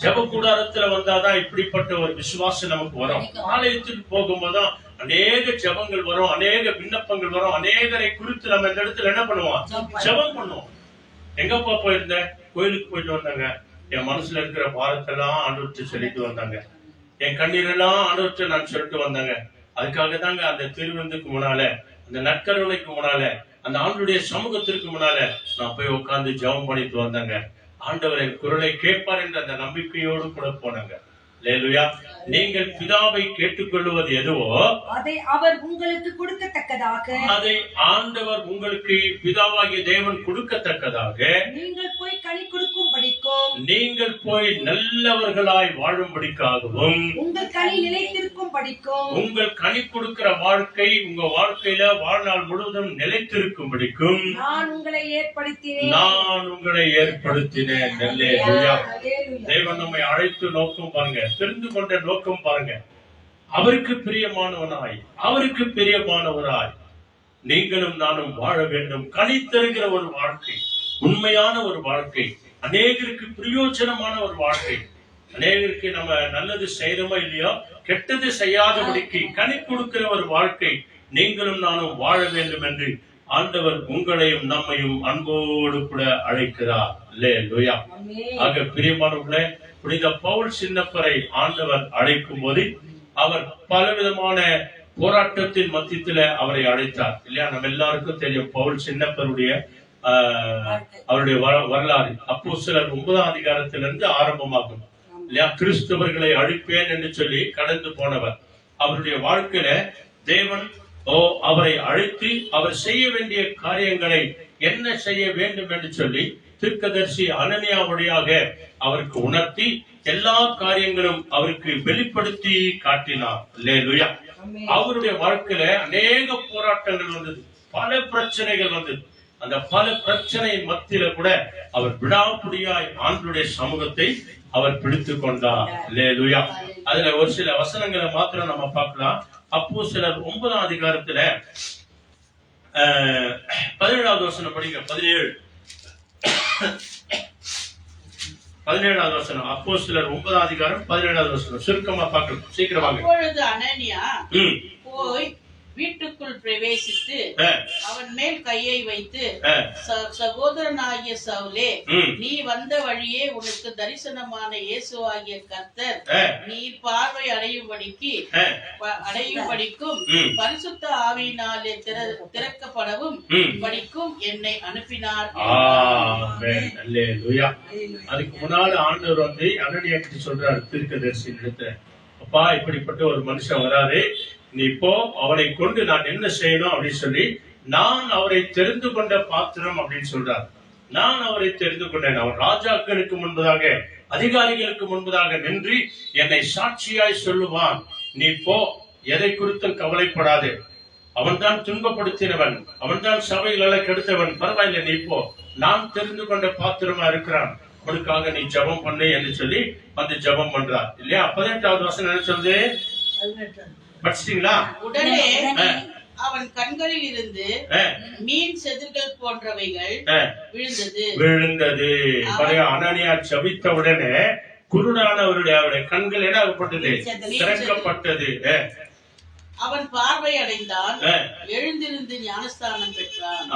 ஜெப கூடாரத்துல வந்தாதான் இப்படிப்பட்ட ஒரு விசுவாசம் நமக்கு வரும். ஆலயத்துக்கு போகும்போதுதான் அநேக ஜெபங்கள் வரும், அநேக விண்ணப்பங்கள் வரும், அநேகரை குறித்து நம்ம இந்த இடத்துல என்ன பண்ணுவோம், ஜெபம் பண்ணுவோம். எங்கப்பா போயிருந்த? கோயிலுக்கு போயிட்டு வந்தாங்க. என் மனசுல இருக்கிற பாரத்தெல்லாம் ஆண்டவர்கிட்ட சொல்லிட்டு வந்தாங்க, என் கண்ணீரெல்லாம் ஆண்டவர்கிட்ட நான் சொல்லிட்டு வந்தாங்க. அதுக்காக தாங்க அந்த திருவிருந்துக்கு முன்னால, அந்த நற்கருணைக்கு முன்னால, அந்த ஆண்டுடைய சமூகத்திற்கு முன்னால நான் போய் உட்கார்ந்து ஜெபம் பண்ணிட்டு வந்தாங்க. ஆண்டவரை குரலை கேட்பார் என்ற அந்த நம்பிக்கையோடு கூட போனாங்க. அல்லேலூயா. நீங்கள் பிதாவை கேட்டுக்கொள்வது எதுவோ அதை அவர் உங்களுக்கு கொடுக்கத்தக்கதாக, அதை ஆண்டவர் உங்களுக்கு பிதாவாகிய தேவன் கொடுக்கத்தக்கதாக நீங்கள் போய் கனி கொடுக்கும்படிக்கும், நீங்கள் போய் நல்லவர்களாய் வாழும்படிக்காகவும், உங்கள் கனி நிலைத்திருக்கும்படிக்கும், உங்கள் கனி கொடுக்கிற வாழ்க்கை உங்க வாழ்க்கையில வாழ்நாள் முழுவதும் நிலைத்திருக்கும்படிக்கும் நான் உங்களை ஏற்படுத்தினேன். அல்லேலூயா. தேவன் நம்மை அழைத்து நோக்கம் பாருங்க, தெரிந்து கொண்ட நோக்கம் பாருங்க. அவருக்கு பிரியமானவனாய், அவருக்கு பிரியமானவராய் நீங்களும் நானும் வாழ வேண்டும். கனி தருகிற ஒரு வாழ்க்கை, உண்மையான ஒரு வாழ்க்கை, அநேகருக்கு பிரயோஜனமான ஒரு வாழ்க்கை. அநேகருக்கு நம்ம நல்லது செய்யறோமோ இல்லையோ, கெட்டது செய்யாதபடிக்கு கனி கொடுக்கிற ஒரு வாழ்க்கை நீங்களும் நானும் வாழ வேண்டும் என்று ஆண்டவர் உங்களையும் நம்மையும் அன்போடு கூட அழைக்கிறார். அல்லேலூயா. ஆக பிரியமானவர்களே, புனித பவுல் சின்னப்பரை ஆண்டவர் அழைக்கும் போது அவர் பலவிதமான போராட்டத்தின் மத்தியில அவரை அழைத்தார் இல்லையா? நம்ம எல்லாருக்கும் தெரியும் பவுல் சின்னப்பருடைய அவருடைய வரலாறு. அப்போஸ்தலர் 9ஆம் அதிகாரத்திலிருந்து ஆரம்பமாகும் இல்லையா? கிறிஸ்தவர்களை அழிப்பேன் என்று சொல்லி கடந்து போனவர். அவருடைய வாழ்க்கையில தேவன் அவரை அழைத்து அவர் செய்ய வேண்டிய காரியங்களை என்ன செய்ய வேண்டும் என்று சொல்லி தீர்க்கதரிசி அனனியா வழியாக அவருக்கு உணர்த்தி எல்லா காரியங்களும் அவருக்கு வெளிப்படுத்தி காட்டினார். அல்லேலூயா. அவருடைய வாழ்க்கையில அநேக போராட்டங்கள் வந்தது, பல பிரச்சனைகள் வந்தது. அந்த பல பிரச்சனையின் மத்தியில கூட அவர் விடாப்பிடியாய் ஆண்டவருடைய சமூகத்தை அவர் பிடித்துக் கொண்டார். அல்லேலூயா. அதுல ஒரு சில வசனங்களை மாத்திரம் நம்ம பார்க்கலாம். அப்போஸ்தலர் 9ஆம் அதிகாரத்துல 17வது வசனம் படிங்க. 17வது வசனம். அப்போஸ்தலர் 9ஆம் அதிகாரம் 17வது வசனம். சுருக்கமா பார்க்கலாம், சீக்கிரமாக. அப்பொழுது அனனியா போய் வீட்டுக்குள் பிரவேசித்து அவன் மேல் கையை வைத்து, சகோதரனாகிய சவுலே, நீ வந்த வழியே உனக்கு தரிசனமான இயேசுவாகிய கர்த்தர் நீர் பார்வை அடையும்படிக்கும் பரிசுத்த ஆவியினாலே திறக்கப்படவும் படிக்கும் என்னை அனுப்பினார். அதுக்கு முன்னால ஆண்டவர் வந்து அனனியா கிட்ட சொல்றாரு, தீர்க்கதரிசியின் இடத்துல, அப்பா இப்படிப்பட்ட ஒரு மனுஷன் வராரு, நீ இப்போ அவனை கொண்டு நான் என்ன செய்யணும் அப்படின்னு சொல்லி, நான் அவரை தெரிந்து கொண்ட பாத்திரம் அப்படின்னு சொல்றார். நான் அவரை தெரிந்து கொண்டேன். அவர் ராஜாக்களுக்கு முன்பதாக, அதிகாரிகளுக்கு முன்பதாக நின்று என்னை சாட்சியாய் சொல்லுவான். நீ போ, எதை குறித்தும் கவலைப்படாது. அவன்தான் துன்பப்படுத்தினவன், அவன்தான் சபைகளை கெடுத்தவன், பரவாயில்லை நீ போ, நான் தெரிந்து கொண்ட பாத்திரமா இருக்கிறான், அவனுக்காக நீ ஜெபம் பண்ணு என்று சொல்லி வந்து ஜெபம் பண்றார் இல்லையா? 18வது வசனம் என்ன சொல்லுது? படிச்சிட்டீங்களா? உடனே அவன் கண்களில் இருந்து மீன் செதில்கள் போன்றவைகள் விழுந்தது. அனனியா ஜெபித்த உடனே குருடானவருடைய கண்கள் என்ன ஆகப்பட்டது? திறக்கப்பட்டது. அவன் பார்வை அடைந்தான், எழுந்திருந்து ஞானஸ்தானம் பெற்றான்.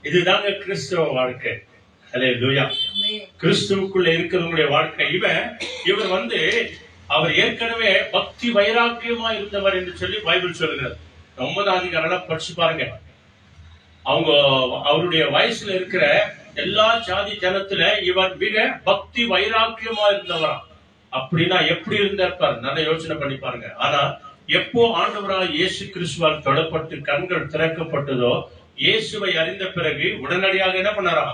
இதுதாங்க கிறிஸ்துவ வாழ்க்கை. அல்லேலூயா. கிறிஸ்துவுக்குள்ள இருக்கிறவங்களுடைய வாழ்க்கை. இவர் வந்து அவர் ஏற்கனவே பக்தி வைராக்கியமா இருந்தவர் என்று சொல்லி பைபிள் சொல்லுகிறது. 9ஆம் அதிகாரம் படிச்சு பாருங்க. அவருடைய வயசுல இருக்கிற எல்லா ஜாதி ஜனத்துல இவர் மிக பக்தி வைராக்கியமா இருந்தவரா. அப்படின்னா எப்படி இருந்திருப்பார்? நல்ல யோசனை பண்ணி பாருங்க. ஆனா எப்போ ஆண்டவரால் இயேசு கிறிஸ்துவால் தொடப்பட்டு கண்கள் திறக்கப்பட்டதோ, இயேசுவை அறிந்த பிறகு உடனடியாக என்ன பண்ணாரா?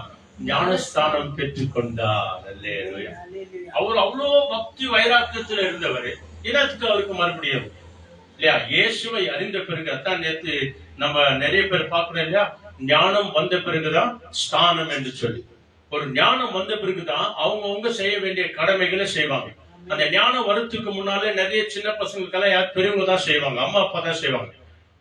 ஞானஸ்தானம் பெற்றுக் கொண்டார். அல்லேலூயா. அவர் அவ்வளோ பக்தி வைராக்கியத்துல இருந்தவர். இனத்துக்கு அவருக்கு மறுபடியும் இல்லையா? இயேசுவை அறிந்த பிறகு, அதான் நேற்று நம்ம நிறைய பேர் பார்க்கிறோம் இல்லையா, ஞானம் வந்த பிறகுதான் ஸ்தானம் என்று சொல்லி. ஒரு ஞானம் வந்த பிறகுதான் அவங்கவுங்க செய்ய வேண்டிய கடமைகளை செய்வாங்க. அந்த ஞானம் வரத்துக்கு முன்னாலே நிறைய சின்ன பசங்களுக்கெல்லாம் யார் பெரியவங்க தான் செய்வாங்க, அம்மா அப்பா தான் செய்வாங்க.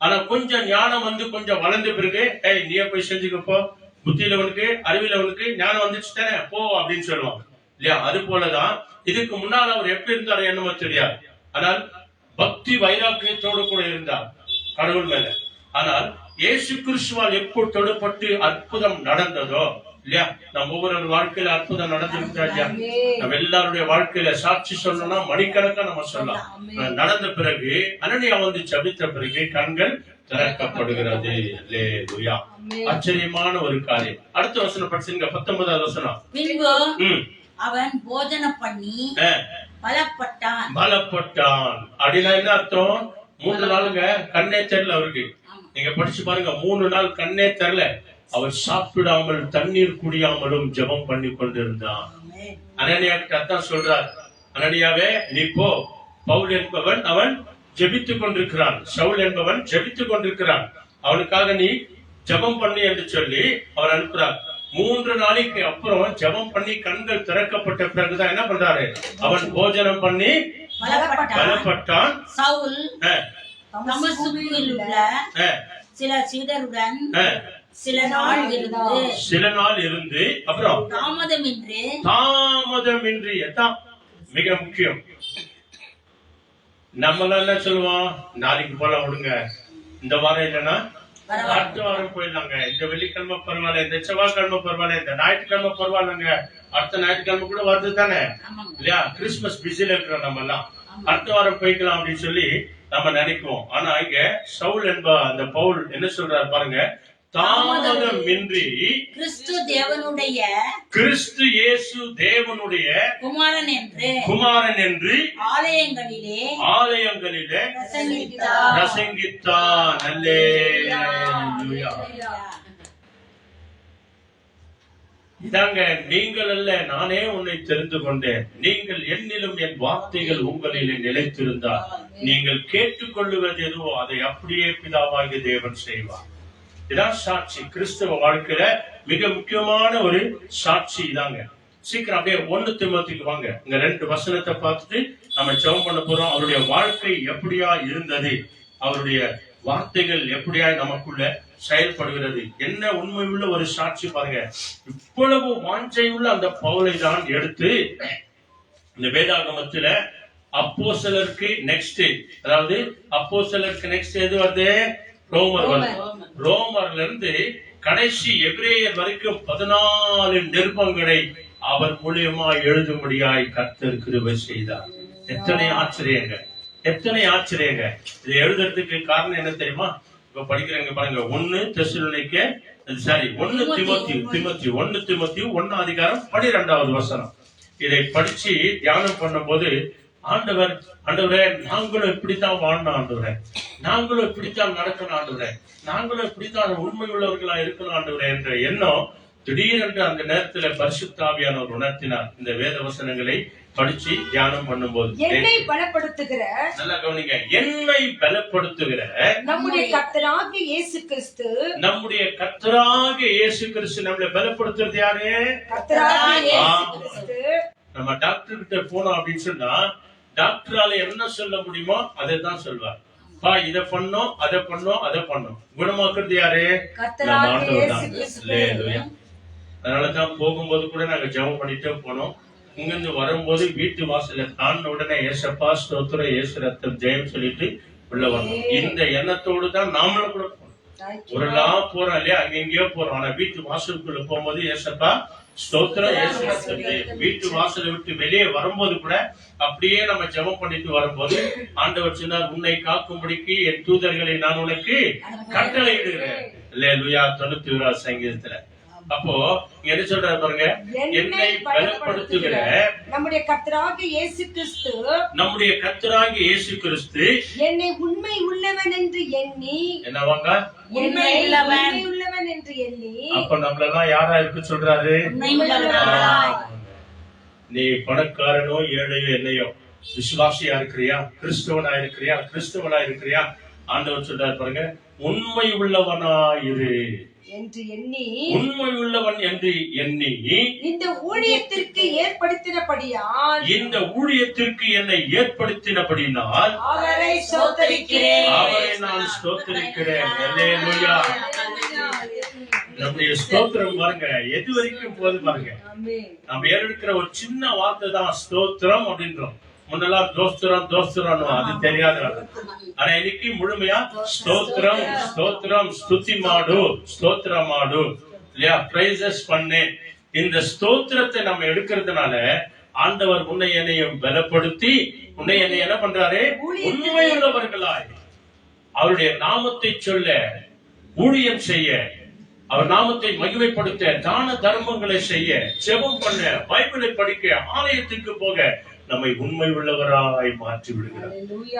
ஆனா கொஞ்சம் ஞானம் வந்து கொஞ்சம் வளர்ந்த பிறகு, நீயே போய் செஞ்சுக்கப்போ, புத்தியிலவனுக்கு அறிவிலவனுக்கு ஞானம் வந்துச்சு தானே, போ அப்படின்னு சொல்லுவாங்க இல்லையா? அது போலதான் இதுக்கு முன்னால் அவர் எப்படி இருந்தார் என்னமோ தெரியாது. ஆனால் பக்தி வைராக்கியத்தோடு கூட இருந்தார் கடவுள் மேல. ஆனால் இயேசு கிறிஸ்துவால் எப்போ தொடப்பட்டு அற்புதம் நடந்ததோ இல்லையா, நம்ம ஒவ்வொரு வாழ்க்கையில அற்புதம் நடந்திருக்கா? நம்ம எல்லாருடைய வாழ்க்கையில சாட்சி சொல்லணும்னா மணிக்கணக்கா நம்ம சொல்லலாம். நடந்த பிறகு அனனியா வந்து ஜெபித்த பிறகு கண்கள் திறக்கப்படுகிறது. அல்லேலூயா. ஆச்சரியமான ஒரு காரியம். அடுத்த வசனம் படிச்சுங்க. 19வது வசனம். பின்பு அவன் போஜனம் பண்ணி பலப்பட்டான். அப்படின்னா என்ன அர்த்தம்? 3 நாளுங்க கண்ணே தெரியல அவருக்கு. நீங்க படிச்சு பாருங்க, 3 நாள் கண்ணே தெரியல. அவர் சாப்பிடாமல் தண்ணீர் குடியாமலும் ஜெபம் பண்ணி கொண்டிருந்தான். அனனியா கிட்ட அதான் சொல்றார், அனனியாவே நீ போ, பவுல் என்பவன் அவன் ஜெபித்துக் கொண்டிருக்கிறான், சவுல் என்பவன் ஜெபித்துக் கொண்டிருக்கிறான், அவனுக்காக நீ ஜெபம் பண்ணி என்று சொல்லி அவர் அனுப்புறார். 3 நாளைக்கு அப்புறம் ஜெபம் பண்ணி கண்கள் திறக்கப்பட்ட பிறகுதான் என்ன பண்றாரு? அவன் போஜனம் பண்ணி பலப்பட்டான். சவுல் தமஸ்குவில் உள்ள சில சீடருடன் சில நாள் இருந்து அப்புறம் தாமதமின்றி எதான் மிக முக்கியம். நம்மளாம் என்ன சொல்லுவோம்? நாளைக்கு போல விடுங்க, இந்த வாரம் இல்லைன்னா அடுத்த வாரம் போயிடலாங்க, இந்த வெள்ளிக்கிழமை பரவாயில்ல, இந்த செவ்வாய்க்கிழமை பரவாயில்ல, இந்த ஞாயிற்றுக்கிழமை பரவாயில்லங்க, அடுத்த ஞாயிற்றுக்கிழமை கூட வருது தானே இல்லையா? கிறிஸ்துமஸ் பிஸில இருக்கிறோம் நம்ம எல்லாம், அடுத்த வாரம் போய்க்கலாம் அப்படின்னு சொல்லி நம்ம நினைக்குவோம். ஆனா இங்க சவுல் என்ப அந்த பவுல் என்ன சொல்றாரு பாருங்க, தாமதமின்றி கிறிஸ்து இயேசு தேவனுடைய குமாரன் என்று ஆலயங்களிலே பிரசங்கித்தான். அல்லேலூயா. இதாங்க, நீங்கள் அல்ல நானே உன்னை தெரிந்து கொண்டேன், நீங்கள் என்னிலும் என் வார்த்தைகள் உங்களிலே நிலைத்திருந்தால் நீங்கள் கேட்டுக்கொள்ளுவது எதுவோ அதை அப்படியே பிதாவாகிய தேவன் செய்வார். இதான் சாட்சி. கிறிஸ்தவ வாழ்க்கையில மிக முக்கியமான ஒரு சாட்சி இதாங்க. சீக்கிரம் அப்படியே 1 தீமோத்தேயுக்கு வாங்க. இங்க 2 வசனத்தை பார்த்துட்டு நம்ம ஜெபம் பண்ண போறோம். அவருடைய வாழ்க்கை எப்படியா இருந்தது, அவருடைய வார்த்தைகள் எப்படியா நமக்குள்ள செயல்படுகிறது, என்ன உண்மை உள்ள ஒரு சாட்சி பாருங்க. இவ்வளவு வாஞ்சை உள்ள அந்த பவுலை தான் எடுத்து இந்த வேதாகமத்துல அப்போஸ்தலருக்கு நெக்ஸ்ட், அதாவது அப்போஸ்தலருக்கு நெக்ஸ்ட் எது வருது? ரோமர்ல இருந்து கடைசி எபிரேயர் வரைக்கும் 14 நிருபங்களை அவர் மூலியமா எழுதும்படியாய் கர்த்தர் கிருபை செய்தார். எத்தனை ஆச்சரியங்க, எத்தனை ஆச்சரியங்க. இதை எழுதுறதுக்கு காரணம் என்ன தெரியுமா? இப்ப படிக்கிறவங்க பாருங்க, 1 தீமோத்தேயு 1 அதிகாரம் 12வது வசனம். இதை படிச்சு தியானம் பண்ணும் போது ஆண்டவரே நாங்களும் இப்படித்தான் வாழணும், ஆண்டவரே நாங்களும் இப்படித்தான் நடக்கணும், ஆண்டவரே நாங்களும் இப்படித்தான் உண்மை உள்ளவர்களா இருக்கணும், ஆண்டவரே என்ற எண்ணம் திடீரென்று அந்த நேரத்துல பரிசுத்த ஆவியானவர் உணர்த்தினார். இந்த வேத வசனங்களை படிச்சு தியானம் பண்ணும்போது என்னை பலப்படுத்துகிற, நல்லா கவனிங்க, என்னை பலப்படுத்துகிற நம்முடைய கர்த்தராகிய இயேசு கிறிஸ்து, நம்முடைய கர்த்தராகிய இயேசு கிறிஸ்து நம்மளை பலப்படுத்துறது யாரு? கர்த்தராகிய இயேசு கிறிஸ்து. நம்ம டாக்டர் கிட்ட போனோம் அப்படின்னு சொன்னா டாக்டரால என்ன சொல்ல முடியுமோ அதை தான் சொல்வார். இதை பண்ணோம், அதை பண்ணோம், அதை பண்ணோம். குணமாக்குறது யாரு? கர்த்தராகிய இயேசு கிறிஸ்து. அதனாலதான் போகும்போது கூட நாங்க ஜெபம் பண்ணிட்டே போனோம். இங்கிருந்து வரும்போது வீட்டு வாசல தாண்ட உடனே ஏசப்பா ஸ்தோத்திரம், ஏசு ரத்தம் ஜெயம் சொல்லிட்டு உள்ள வரணும். இந்த எண்ணத்தோடு தான் நாமளும் கூட போனோம். ஒரு நாள் போறோம் இல்லையா, அங்க எங்கேயோ போறோம். ஆனா வீட்டு வாசலுக்குள்ள போகும்போது ஏசப்பா ஸ்தோத்திரம், ஏசு ரத்தம் ஜெயம். வீட்டு வாசலை விட்டு வெளியே வரும்போது கூட அப்படியே நம்ம ஜெபம் பண்ணிட்டு வரும்போது ஆண்டவர் சொன்னார், உன்னை காக்கும்படிக்கு என் தூதர்களை நான் உனக்கு கட்டளை இடுகிறேன். அல்லேலூயா. 91 சங்கீதத்துல. அப்போ என்ன சொல்றாரு பாருங்க, என்னை பலப்படுத்துகிற நம்முடைய கர்த்தராகிய இயேசு கிறிஸ்து, நம்முடைய கர்த்தராகிய இயேசு கிறிஸ்து என்னை உண்மை உள்ளவன் என்று எண்ணி, என்னவாங்க? உண்மை உள்ளவன் என்று எண்ணி. அப்ப நம்மளெல்லாம் யாரா இருக்கு சொல்றாரு? நீ பணக்காரனோ ஏழையோ என்னையோ விசுவாசியா இருக்கிறியா, கிறிஸ்தவனா இருக்கிறியா, கிறிஸ்தவனா இருக்கிறியா, ஆண்டவர் சொல்றாரு பாருங்க, உண்மை உள்ளவனாயிரு என்று எண்ணி, உண்மை உள்ளவன் என்று எண்ணி இந்த ஊழியத்திற்கு ஏற்படுத்தினபடியால், இந்த ஊழியத்திற்கு என்னை ஏற்படுத்தினபடினால் அவரை ஸ்தோத்திரிக்கிறேன், அவரை நான் ஸ்தோத்திரிக்கிறேன். அல்லேலூயா. நம்முடைய ஸ்தோத்திரம் பாருங்க எது வரைக்கும் போது பாருங்க. நம்ம ஏறெடுக்கிற ஒரு சின்ன வார்த்தை தான் ஸ்தோத்திரம் அப்படின்றோம். முன்னெல்லாம் தோஸ்திரம் தோஸ்திரம் அது தெரியாத. ஆனா இன்னைக்கு முழுமையா ஸ்தோத்திரம் ஸ்தோத்திரம், ஸ்துதி மாடு, ஸ்தோத்திரம் மாடு இல்லையா, பிரைசஸ் பண்ணு. இந்த ஸ்தோத்திரத்தை நம்ம எடுக்கிறதுனால ஆண்டவர் உன்னை என்னையும் பலப்படுத்தி உன்னை என்னை என்ன பண்றாரு? உண்மையுள்ளவர்களாய் அவருடைய நாமத்தை சொல்ல, ஊழியம் செய்ய, அவர் நாமத்தை மகிமைப்படுத்த, தான தர்மங்களை செய்ய, ஜெபம் பண்ண, பைபிளை படிக்க, ஆலயத்துக்கு போக நம்மை உண்மை உள்ளவராய் மாற்றி விடுகிறார்.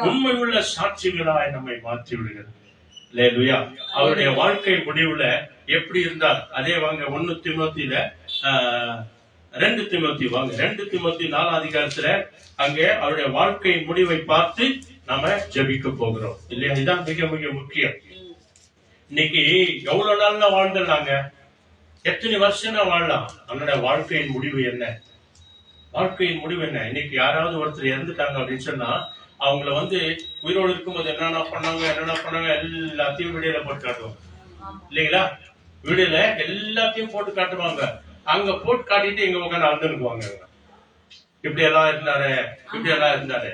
உண்மை உள்ள சாட்சிகளாய் நம்மை மாற்றி விடுகிறார். அல்லேலூயா. அவருடைய வாழ்க்கை முடிவுல எப்படி இருந்தார் அதே வாங்க 1 தீமோத்தேயுல 2 தீமோத்தேயு வாங்க. 2 தீமோத்தேயு 4 அதிகாரத்துல அங்கே அவருடைய வாழ்க்கை முடிவை பார்த்து நாம ஜெபிக்க போகிறோம் இல்லையா. இதுதான் மிக மிக முக்கியம். இன்னைக்கு எவ்வளவு நாள் வாழ்ந்துடலாங்க, எத்தனை வருஷம் வாழலாம், நம்மளோட வாழ்க்கையின் முடிவு என்ன? வாழ்க்கையின் முடிவு என்ன? இன்னைக்கு யாராவது ஒருத்தர் இறந்துட்டாங்க அப்படின்னு சொன்னா அவங்கள உயிரோடு இருக்கும்போது என்னென்ன பண்ணாங்க எல்லாத்தையும் வீடியோல போட்டு காட்டுவாங்க இல்லைங்களா. வீடியோல எல்லாத்தையும் போட்டு காட்டுவாங்க. அங்க போட்டு காட்டிட்டு இங்க உட்காந்து அழுதுக்குவாங்க, இப்படி எல்லாம் இருந்தாரு, இப்படி எல்லாம் இருந்தாரு.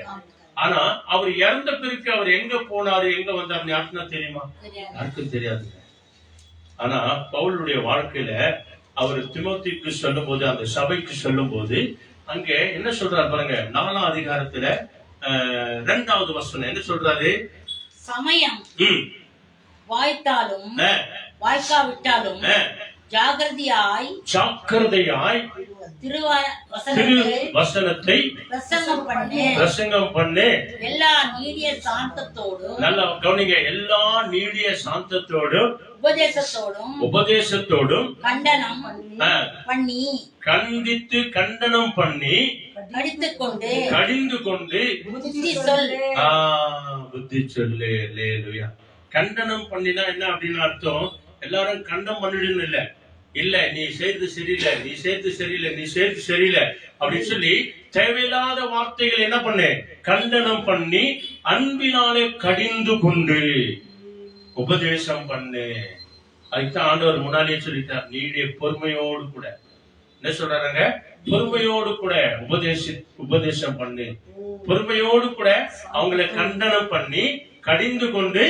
ஆனா அவர் இறந்த பிறகு அவர் எங்க போனாரு, எங்க வந்தாரு யாருக்குன்னா தெரியுமா? யாருக்கும் தெரியாதுங்க. ஆனா பவுலுடைய வாழ்க்கையில அவர் தீமோத்தேயுக்கு சொல்லும் போது, அந்த சபைக்கு சொல்லும் போது அங்க என்ன சொல்றாரு பாருங்க. 4ஆம் அதிகாரத்துல 2வது வசனம் என்ன சொல்றாரு? சமயம் வாய்த்தாலும் வாய்க்காவிட்டாலும் ஜாக்கிரதையாய் வசனத்தை பிரசங்கம் பண்ணு. எல்லா நீடிய சாந்தத்தோடும், நல்லா கவனிங்க, எல்லா நீடிய சாந்தத்தோடும் உபதேசத்தோடும் கண்டனம் பண்ணி, கண்டித்து கண்டனம் பண்ணி, கடிந்து கொண்டு புத்தி சொல்லு. கண்டனம் பண்ணினா என்ன அப்படின்னு அர்த்தம்? எல்லாரும் கண்டம் பண்ணிடுன்னு இல்ல, இல்ல நீ செய்து சரியில்லை, நீ செய்து சரியில்லை, நீ செய்து சரியில்லை அப்படின்னு சொல்லி தேவையில்லாத வார்த்தைகள் என்ன பண்ணு, கண்டனம் பண்ணி அன்பினாலே கடிந்து கொண்டு உபதேசம் பண்ணு. அதுக்குதான் ஆண்டவர் முன்னாடியே சொல்லிட்டார், நீடிய பொறுமையோடு கூட என்ன சொல்றாங்க, பொறுமையோடு கூட உபதேசம் பண்ணு, பொறுமையோடு கூட அவங்களை கண்டனம் பண்ணி கடிந்து கொண்டு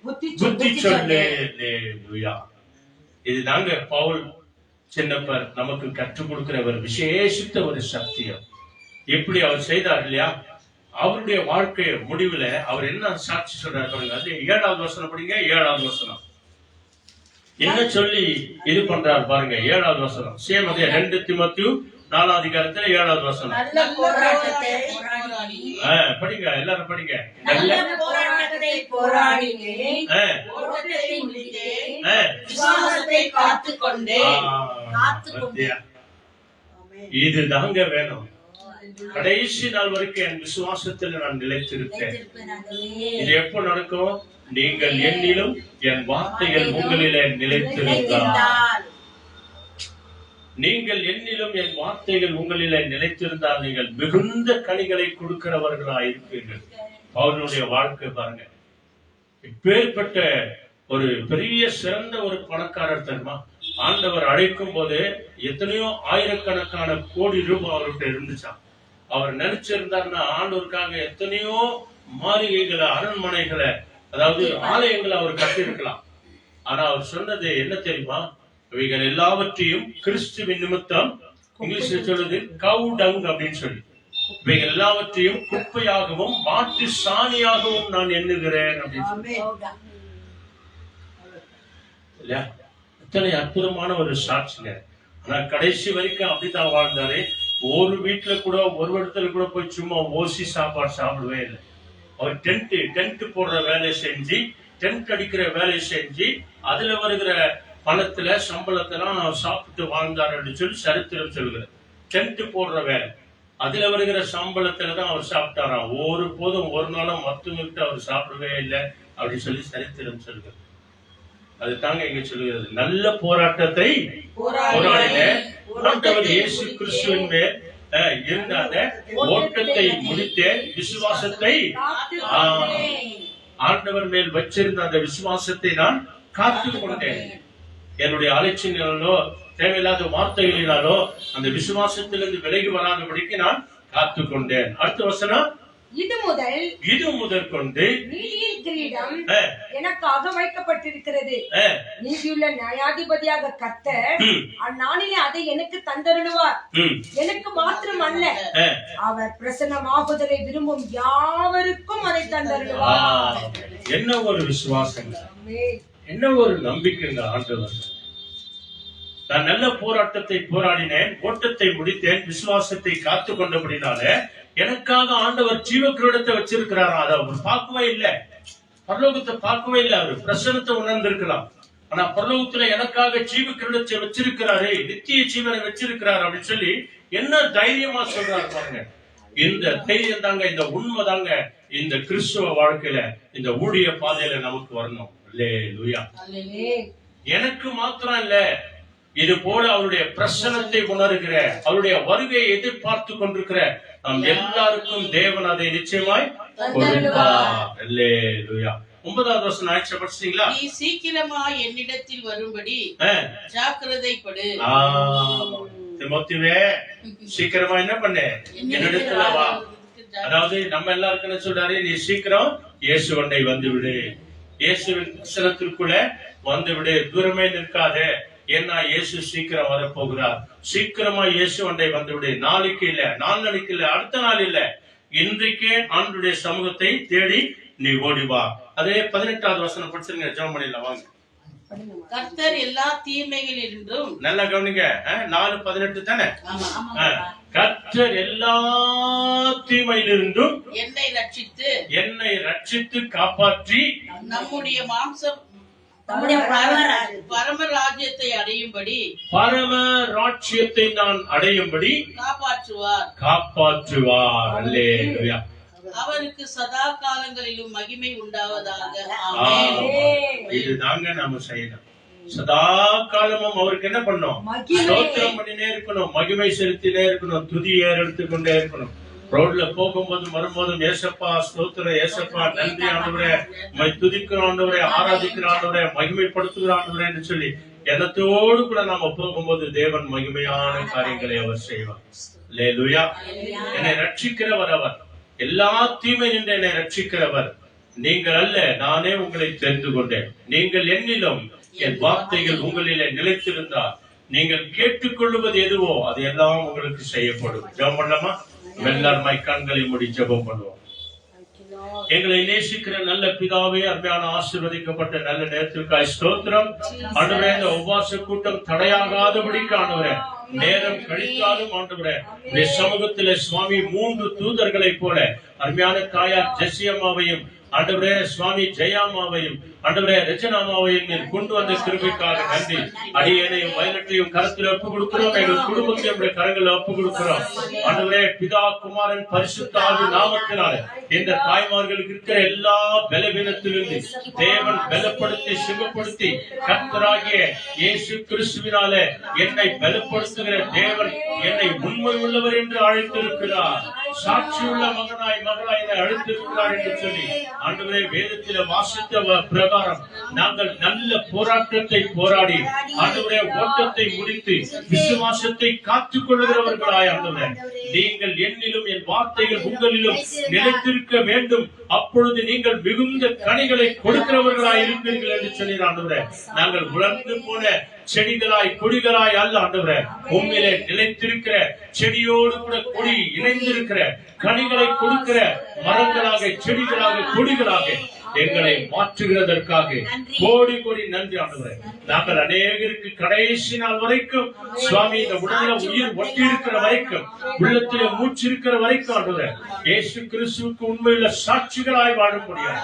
புத்தி சொல்லு. இதுதாங்க பவுல் சின்னப்பர் நமக்கு கற்றுக் கொடுக்கிற ஒரு விசேஷித்த ஒரு சத்தியம். எப்படி அவர் செய்தார் இல்லையா, அவருடைய வாழ்க்கை முடிவுல அவர் என்ன சாட்சி சொல்றாரு பாருங்க. அது 7வது வசனம் படிங்க. 7வது வசனம் என்ன சொல்லி இது பண்றாரு பாருங்க. 7வது வசனம் சேம் அதே 2 தீமோத்தேயு 4வது அதிகாரத்துல 7வது வசனம். நல்ல போராட்டத்தை போராடி படிங்க, எல்லாரும் படிங்க. நல்ல போராட்டத்தை போராடினேன், ஓட்டத்தை முடித்தேன், விசுவாசத்தை காத்துக்கொண்டேன். இதுதாங்க வேணும். கடைசி நாள் வரைக்கும் என் விசுவாசத்தில் நான் நிலைத்திருப்பேன். இது எப்போ நடக்கும், நீங்கள் என்னிலும் என் வார்த்தைகள் உங்களிலே நிலைத்திருந்தால். நீங்கள் என்னிலும் என் வார்த்தைகள் உங்களிலே நிலைத்திருந்தால் நீங்கள் மிகுந்த கனிகளை கொடுக்கிறவர்களாக இருப்பீர்கள். அவர்களுடைய வாழ்க்கை பாருங்க, இப்பேற்பட்ட ஒரு பெரிய சிறந்த ஒரு பணக்காரர் தெரியுமா, ஆண்டவர் அழைக்கும் போது எத்தனையோ ஆயிரக்கணக்கான கோடி ரூபாய் அவர்கிட்ட இருந்துச்சான். அவர் நினைச்சிருந்தாருன்னா ஆண்டவருக்காக எத்தனையோ மாளிகைகளை, அரண்மனைகளை, அதாவது ஆலயங்களை அவர் கட்டியிருக்கலாம். ஆனா அவர் சொன்னது என்ன தெரியுமா, இவைகள் எல்லாவற்றையும் கிறிஸ்துவின் நிமித்தம், இங்கிலீஷ்ல சொல்லுது கவு டங் அப்படின்னு சொல்லி, இவைகள் எல்லாவற்றையும் குப்பையாகவும் மாட்டு சாணியாகவும் நான் எண்ணுகிறேன் அப்படின்னு சொல்லி. இல்லையா, இத்தனை அற்புதமான ஒரு சாட்சிங்க. ஆனா கடைசி வரைக்கும் அப்படித்தான் வாழ்ந்தாரு. ஒரு வீட்டுல கூட, ஒரு இடத்துல கூட போய் சும்மா ஓசி சாப்பாடு சாப்பிடவே இல்லை. அவர் டென்ட் போடுற வேலையை செஞ்சு, டென்ட் அடிக்கிற வேலையை செஞ்சு, அதுல வருகிற பணத்துல சம்பளத்தெல்லாம் சாப்பிட்டு வாழ்ந்தார் அப்படின்னு சொல்லி சரித்திரம் சொல்கிறார். டென்ட் போடுற வேலை, அதுல வருகிற சம்பளத்துல தான் அவர் சாப்பிட்டாராம். ஒரு போதும் ஒரு நாளும் மற்றவங்கிட்ட அவர் சாப்பிடவே இல்லை அப்படின்னு சொல்லி சரித்திரம் சொல்கிறார். அது தாங்க இங்க சொல்லுகிறது, நல்ல போராட்டத்தை போராடின ஆண்டவர் இயேசு கிறிஸ்துவின் மேல் இருந்த அந்த ஓட்டத்தை முடித்தேன், விசுவாசத்தை ஆண்டவர் மேல் வச்சிருந்த அந்த விசுவாசத்தை நான் காத்துக் கொண்டேன். என்னுடைய அலட்சியங்களோ தேவையில்லாத வார்த்தைகளினாலோ அந்த விசுவாசத்திலிருந்து விலகி வராதபடிக்கு நான் காத்துக் கொண்டேன். அடுத்த வசனம், இது முதல் கொண்டு நீதியின் கிரீடம் எனக்காக வைக்கப்பட்டிருக்கிறது. நீதியுள்ள நியாயாதிபதியாக கர்த்தர் அந்நாளிலே அதை எனக்கு தந்தருளுவார். எனக்கு மாத்திரம் அல்ல, அவர் பிரசன்னமாகுதலை விரும்பும் யாவருக்கும் அதை தந்தருளுவார். என்ன ஒரு விசுவாசம், என்ன ஒரு நம்பிக்கைங்க ஆண்டவர். நான் நல்ல போராட்டத்தை போராடினேன், ஓட்டத்தை முடித்தேன், விசுவாசத்தை காத்து கொண்டபடினால எனக்காக ஆண்டவர் ஜீவ கிரீடத்தை வச்சிருக்கிறாரா. அதை அவர் பார்க்கவே இல்லை, பரலோகத்தை பார்க்கவே இல்லை. அவர் பிரசன்னத்தை உணர்ந்திருக்கலாம். ஆனா பரலோகத்துல எனக்காக ஜீவ கிரீடத்தை வச்சிருக்கிறாரு, நித்திய ஜீவனை வச்சிருக்கிறாரு அப்படின்னு சொல்லி என்ன தைரியமா சொல்றாரு பாருங்க. இந்த தைரியம் தாங்க, இந்த உண்மை தாங்க இந்த கிறிஸ்துவ வாழ்க்கையில, இந்த ஊழிய பாதையில நமக்கு வரணும். அல்லேலூயா. எனக்கு மாத்திரம் இல்ல, இது போல அவருடைய பிரசன்னத்தை உணர்கிற, அவருடைய வருகையை எதிர்பார்த்து கொண்டிருக்கிற நாம் எல்லாருக்கும் தேவன் அதை நிச்சயமாய் கொடுப்பார். அல்லேலூயா. 9வது வசனம் ஆயிடுச்சு, படிச்சீங்களா? நீ சீக்கிரமா என்னிடத்தில் வரும்படி ஜாக்கிரதைப்படு. தீமோத்தேயுவே, சீக்கிரமா என்ன பண்ணு, என்னிடத்துல வா. அதாவது நம்ம எல்லாருக்கும் என்ன சொல்றாரு, நீ சீக்கிரம் இயேசுவண்டை வந்து விடு, இயேசுவின் பிரசனத்திற்குள்ள வந்து விடு, தூரமே நிற்காதே. ஏன்னா இயேசு சீக்கிரம் வரப்போகிறார். சீக்கிரமா இயேசு அண்டை வந்து விடு. நாளைக்கு இல்ல, நாளைக்கு இல்ல, அடுத்த நாள் இல்ல, இன்றைக்கே ஆண்டவருடைய சமூகத்தை தேடி நீ ஓடி வா. அதே 18வது வசனம் படிச்சிருங்க, ஜெபம் பண்ணிடலாம் வாங்க. கர்த்தர் எல்லா தீமைகளிலிருந்தும், நல்லா கவனிங்க, 4:18 தானே. கர்த்தர் எல்லா தீமையிலிருந்தும் என்னை ரட்சித்து காப்பாற்றி நம்முடைய மாம்சம் பரமராஜ்யத்தை அடையும்படி, பரமராஜ்யத்தை நான் அடையும்படி காப்பாற்றுவார். அல்லேலூயா. அவருக்கு சதா காலங்களிலும் மகிமை உண்டாவதாக. இதுதாங்க நம்ம செய்யணும். சதா காலமும் அவருக்கு என்ன பண்ணோம்? ஸ்தோத்திரம் பண்ணினே இருக்கணும், மகிமை செலுத்தினே இருக்கணும், துதி எடுத்துக் கொண்டே இருக்கணும். ரோட்ல போகும்போதும் வரும்போதும் ஏசப்பா ஸ்தோத்திரம், ஏசப்பா நன்றி ஆண்டவரே, துதிக்கிற ஆண்டவரே, ஆராதிக்கிற ஆண்டவரே, மகிமைப்படுத்துகிற ஆண்டவரே என்று சொல்லி எண்ணத்தோடு கூட நாம போகும்போது தேவன் மகிமையான காரியங்களை அவர் செய்வார். அல்லேலூயா. என்னை ரட்சிக்கிறவர் அவர், எல்லா தீமை நின்று என்னை ரட்சிக்கிறவர். நீங்கள் அல்ல, நானே உங்களை தெரிந்து கொண்டேன். நீங்கள் என்னிலும் என் வார்த்தைகள் உங்களிலே நிலைத்திருந்தால் நீங்கள் கேட்டுக்கொள்வது எதுவோ அது எல்லாம் உங்களுக்கு செய்யப்படும். ஜெபம் பண்ணலாமா? எல்லாருமாய் கண்களை மூடி ஜெபம் பண்ணுவோம். எங்களை நேசிக்கிற நல்ல பிதாவே, அருமையான ஆசீர்வதிக்கப்பட்ட நல்ல நேரத்திற்காய் ஸ்தோத்திரம். ஆண்டவரே, இந்த உபவாச கூட்டம் தடையாகாதபடிக்கு ஆண்டவரே, நேரம் கழித்தாலும் ஆண்டவரே, இந்த சமூகத்திலே சுவாமி 3 தூதர்களை போல அருமையான தாயார் ஜெசியம்மாவையும் ஆண்டவரே, சுவாமி ஜெயாமாவையும் ஆண்டவரே ரச்சனாமாவையும் நீர் கொண்டு வந்த கிருபைக்காக நன்றி. அடியேனையும் வயலட்டையும் கரத்தில் ஒப்பு கொடுக்கிறோம். எங்கள் குடும்பத்தையும் கரங்களை ஒப்பு கொடுக்கிறோம். ஆண்டவரே, பிதா குமாரன் பரிசுத்த ஆவி நாமத்தினால இந்த தாய்மார்களுக்கு இருக்கிற எல்லா பலவீனத்திலிருந்து தேவன் பலப்படுத்தி சுகப்படுத்தி கர்த்தராகிய இயேசு கிறிஸ்துவினால என்னை பலப்படுத்துகிற தேவன் என்னை உண்மை உள்ளவர் என்று அழைத்திருக்கிறார். சாட்சியுள்ள மகனாய் மகளாய் என்னை அழைத்திருக்கிறார் என்று சொல்லி ஆண்டவரே வேதத்தில வாசித்த பிரகாரம் நாங்கள் நல்ல போராட்டத்தை போராடி ஆண்டவரே ஓட்டத்தை முடித்து விசுவாசத்தை காத்துக் கொள்கிறவர்களாய் ஆண்டவரே, நீங்கள் என்னிலும் என் வார்த்தைகள் உங்களிலும் நிலைத்திருக்க வேண்டும், அப்பொழுது நீங்கள் மிகுந்த கனிகளை கொடுக்கிறவர்களாய் இருப்பீர்கள் என்று சொல்லி ஆண்டவரே, நாங்கள் உலர்ந்து போன செடிகளாய் கொடிகளாய் அல்ல ஆண்டவரே, உண்மையிலே நிலைத்திருக்கிற செடியோடு கூட கொடி இணைந்திருக்கிற கனிகளை கொடுக்கிற மரங்களாக, செடிகளாக, கொடிகளாக எங்களை மாற்றுகிறதற்காக கோடி கோடி நன்றி ஆண்டவரே. நாங்கள் அநேகருக்கு கடைசி நாள் வரைக்கும் சுவாமி இந்த உடல்ல உயிர் ஒட்டி இருக்கிற வரைக்கும், உள்ளத்திலே மூச்சு இருக்கிற வரைக்கும் ஆண்டவரே, இயேசு கிறிஸ்துவுக்கு உண்மையில சாட்சிகளாய் வாழ முடியாது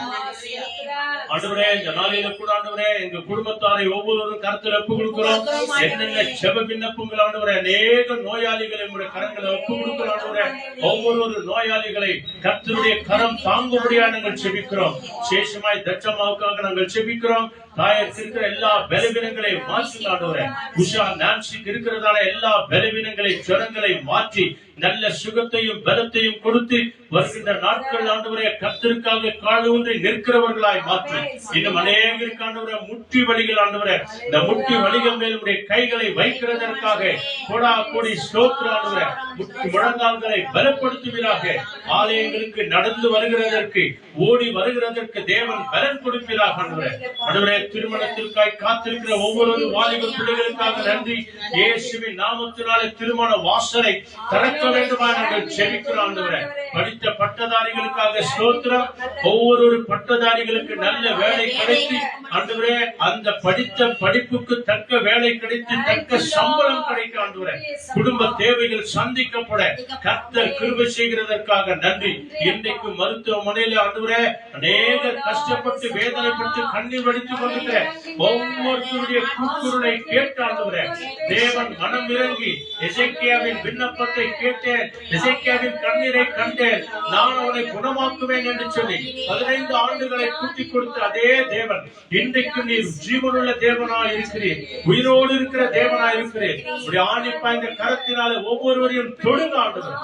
ஆண்டவரே. இந்த நாளில கூட ஆண்டவரே, எங்க குடும்பத்தாரை ஒவ்வொருவரும் கருத்தில் ஒப்பு கொடுக்கிறோம். என்னென்ன ஜெப விண்ணப்பங்கள் ஆண்டவரே, அநேக நோயாளிகளை உங்களுடைய கரங்களை ஒப்பு கொடுக்கிறோம் ஆண்டவரே. ஒவ்வொரு நோயாளிகளை கர்த்தருடைய கரம் தாங்கும்படியா நாங்கள் செபிக்கிறோம். விசேஷமாய் தச்சம்மாவுக்காக நாங்கள் செபிக்கிறோம். தாயருக்கு இருக்கிற எல்லா பலவீனங்களை மாற்றி ஆண்டவரே, உஷா நான்சிக்கு இருக்கிறதால எல்லா பலவீனங்களை ஜுரங்களை மாற்றி நல்ல சுகத்தையும் பலத்தையும் கொடுத்து வருகின்ற நாட்கள் ஆண்டவரே கர்த்தருக்காக காலூன்றி நிற்கிறவர்களாய் மாற்றி, இன்னும் அநேகருக்கு ஆண்டவரே முட்டி வலிகள் ஆண்டவரே, இந்த முட்டி வலிகள் மேலுடைய கைகளை வைக்கிறதற்காக கோடா கோடி ஸ்தோத்திரம் ஆண்டவரே. முட்டி முழங்கால்களை பலப்படுத்துவீராக. ஆலயங்களுக்கு நடந்து வருகிறதற்கு, ஓடி வருகிறதற்கு தேவன் பலன் கொடுப்பீராக ஆண்டவரே. ஆண்டவரே, திருமணத்திற்காய் காத்திருக்கிற ஒவ்வொரு வாலிப பிள்ளைகளுக்காக நன்றி. இயேசுவின் நாமத்தினாலே திருமண வாசலை திறக்க வேண்டுமா நாங்கள் செபிக்கிறோம் ஆண்டவரே. படித்த பட்டதாரிகளுக்காக ஸ்தோத்திரம். ஒவ்வொரு பட்டதாரிகளுக்கு நல்ல வேலை கிடைத்து ஆண்டவரே, அந்த படித்த படிப்புக்கு தக்க வேலை கிடைத்து தக்க சம்பளம் கிடைக்க ஆண்டவரே, குடும்ப தேவைகள் சந்திக்கப்பட கர்த்தர் கிருபை செய்கிறதற்காக நன்றி. இன்றைக்கு மருத்துவமனையில ஆண்டவரே அநேகர் கஷ்டப்பட்டு வேதனைப்பட்டு கண்ணீர் வடித்துக் கொண்டிருக்கிற ஒவ்வொருவருடைய கூக்குரலை கேட்டு ஆண்டவரே, தேவன் மனம் இறங்கி எசேக்கியாவின் விண்ணப்பத்தை கேட்டேன், எசேக்கியாவின் கண்ணீரை கண்டேன், நான் அவனை குணமாக்குவேன் என்று சொல்லி 15 ஆண்டுகளை கூட்டிக் கொடுத்த அதே தேவன் இன்றைக்கு நீர் ஜீவனுள்ள தேவனாய் இருக்கிறீர், உயிரோடு இருக்கிற தேவனாய் இருக்கிறீர். உடைய ஆணிப்பா இந்த கரத்தினால ஒவ்வொருவரையும் தொடுங்க ஆண்டவர்.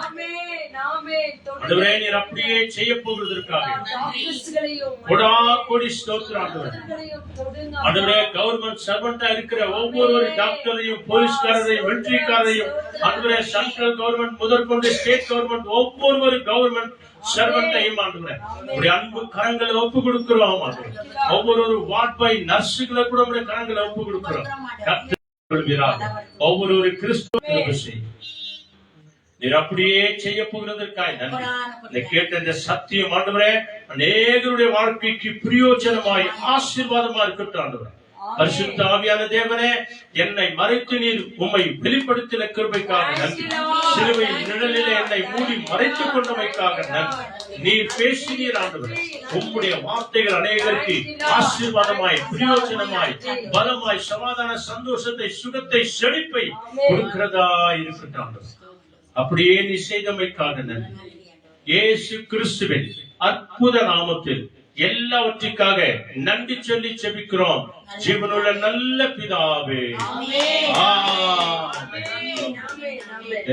ஆண்டவரே, நீர் அப்படியே செய்ய போவதற்காக கொடா கொடி ஸ்தோத்திரம் ஆண்டவர். ஆண்டவரே, கவர்மெண்ட் சர்வெண்டா இருக்கிற ஒவ்வொரு டாக்டரையும், போலீஸ்காரரையும், மிலிட்டரிக்காரரையும் ஆண்டவரே, சென்ட்ரல் கவர்மெண்ட் முதற்கொண்டு ஸ்டேட் கவர்மெண்ட் ஒவ்வொரு கவர்மெண்ட் சர்வெண்டையும் ஆண்டவரே உடைய அன்பு கரங்களை ஒப்பு கொடுக்கிறோம் ஆண்டவரே. ஒவ்வொரு வார்ட் பை நர்ஸுகளை கூட உடைய கரங்களை ஒப்பு கொடுக்கிறோம். ஒவ்வொரு கிறிஸ்துவ நீர் அப்படியே செய்ய போகிறதற்காய் நன்றி. இந்த கேட்ட இந்த சத்தியம் ஆண்டவரே அநேகருடைய வாழ்க்கைக்கு பிரயோஜனமாய் ஆசீர்வாதமா இருக்கட்டும் ஆண்டவரே. பரிசுத்த ஆவியான தேவனே, என்னை மறைத்து நீர் உம்மை வெளிப்படுத்தின கிருபைக்காக நன்றி. சிலுவையின் நிழலிலே என்னை மூடி மறைத்துக் கொண்டமைக்காக நன்றி. நீர் பேசினீர் ஆண்டவரே, உம்முடைய வார்த்தைகள் அநேகருக்கு ஆசீர்வாதமாய், பிரயோஜனமாய், பலமாய், சமாதான, சந்தோஷத்தை, சுகத்தை, செழிப்பை கொடுக்கிறதா இருக்கட்டும் ஆண்டவரே. அப்படியே நீ செய்தமைக்காக நன்றி. இயேசு கிறிஸ்துவின் அற்புத நாமத்தில் எல்லாவற்றிற்காக நன்றி சொல்லி செபிக்கிறோம் ஜீவனுள்ள நல்ல பிதாவே. ஆமென்.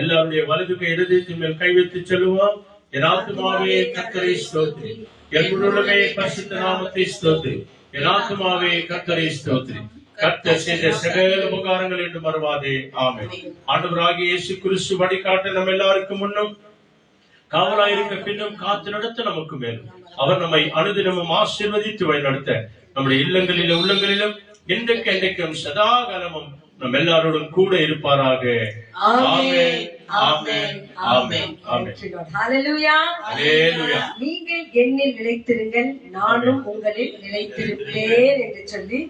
எல்லாருடைய வலது கை இருதயத்தின் மேல் கை வைத்து சொல்லுவோம். என் ஆத்துமாவே கர்த்தரை ஸ்தோத்திரி, என் முழுமே பரிசுத்த நாமத்தை ஸ்தோத்திரி. என் ஆத்துமாவே கர்த்தரை ஸ்தோத்திரி, கர்த்தர் செய்த சகல உபகாரங்கள் என்று மறவாதே. ஆமென். ஆண்டவராகிய இயேசு கிறிஸ்து வழிகாட்ட நம்ம எல்லாருக்கும் முன்னும் காவலாயிருக்க பின்னும் காத்து நடத்த நமக்கு மேலும் அவர் நம்மை அனுதினமும் ஆசீர்வதித்து வழிநடத்த நம்முடைய இல்லங்களிலும் உள்ளங்களிலும் இன்றைக்கு என்றைக்கும் சதா காலமும் நம் எல்லாரோடும் கூட இருப்பாராக. ஆமென். ஆமென். ஆமென். ஆமென். ஹல்லேலூயா. ஹல்லேலூயா. நீங்கள் என்னில் நிலைத்திருங்கள், நானும் உங்களில் நிலைத்திருப்பேன் என்று சொல்லி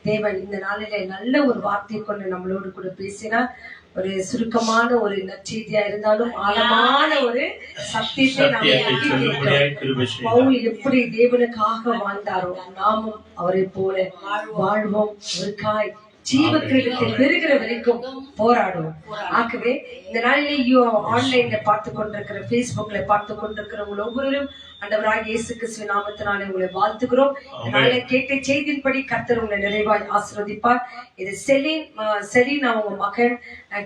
தேவன் இந்த நாளிலே நல்ல ஒரு வார்த்தை கொண்டு நம்மளோடு கூட பேசினார். ஒரு சுருக்கமான ஒரு நற்செய்தியா இருந்தாலும் ஆழமான ஒரு சத்தியத்தை நாம் கேட்டோம். பவுல் எப்படி தேவனுக்காக வாழ்ந்தாரோ நாமும் அவரை போல வாழ்வோம். அவருக்காய் ஜீவக்கிரீடத்தை பெறுகிற வரைக்கும் போராடுவோம். ஆகவே இந்த நாளிலே ஆன்லைன்ல பார்த்து கொண்டிருக்கிற, பேஸ்புக்ல பார்த்து கொண்டிருக்கிறவங்க ஒவ்வொருவரும் ஆண்டவராகிய இயேசு கிறிஸ்துவின் நாமத்தினாலே உங்களை வாழ்த்துகிறோம். நாளை கேட்ட செய்தியின்படி கர்த்தர் உங்களை நிறைவாய் ஆசீர்வதிப்பார். இது செலின் அவங்க மகன்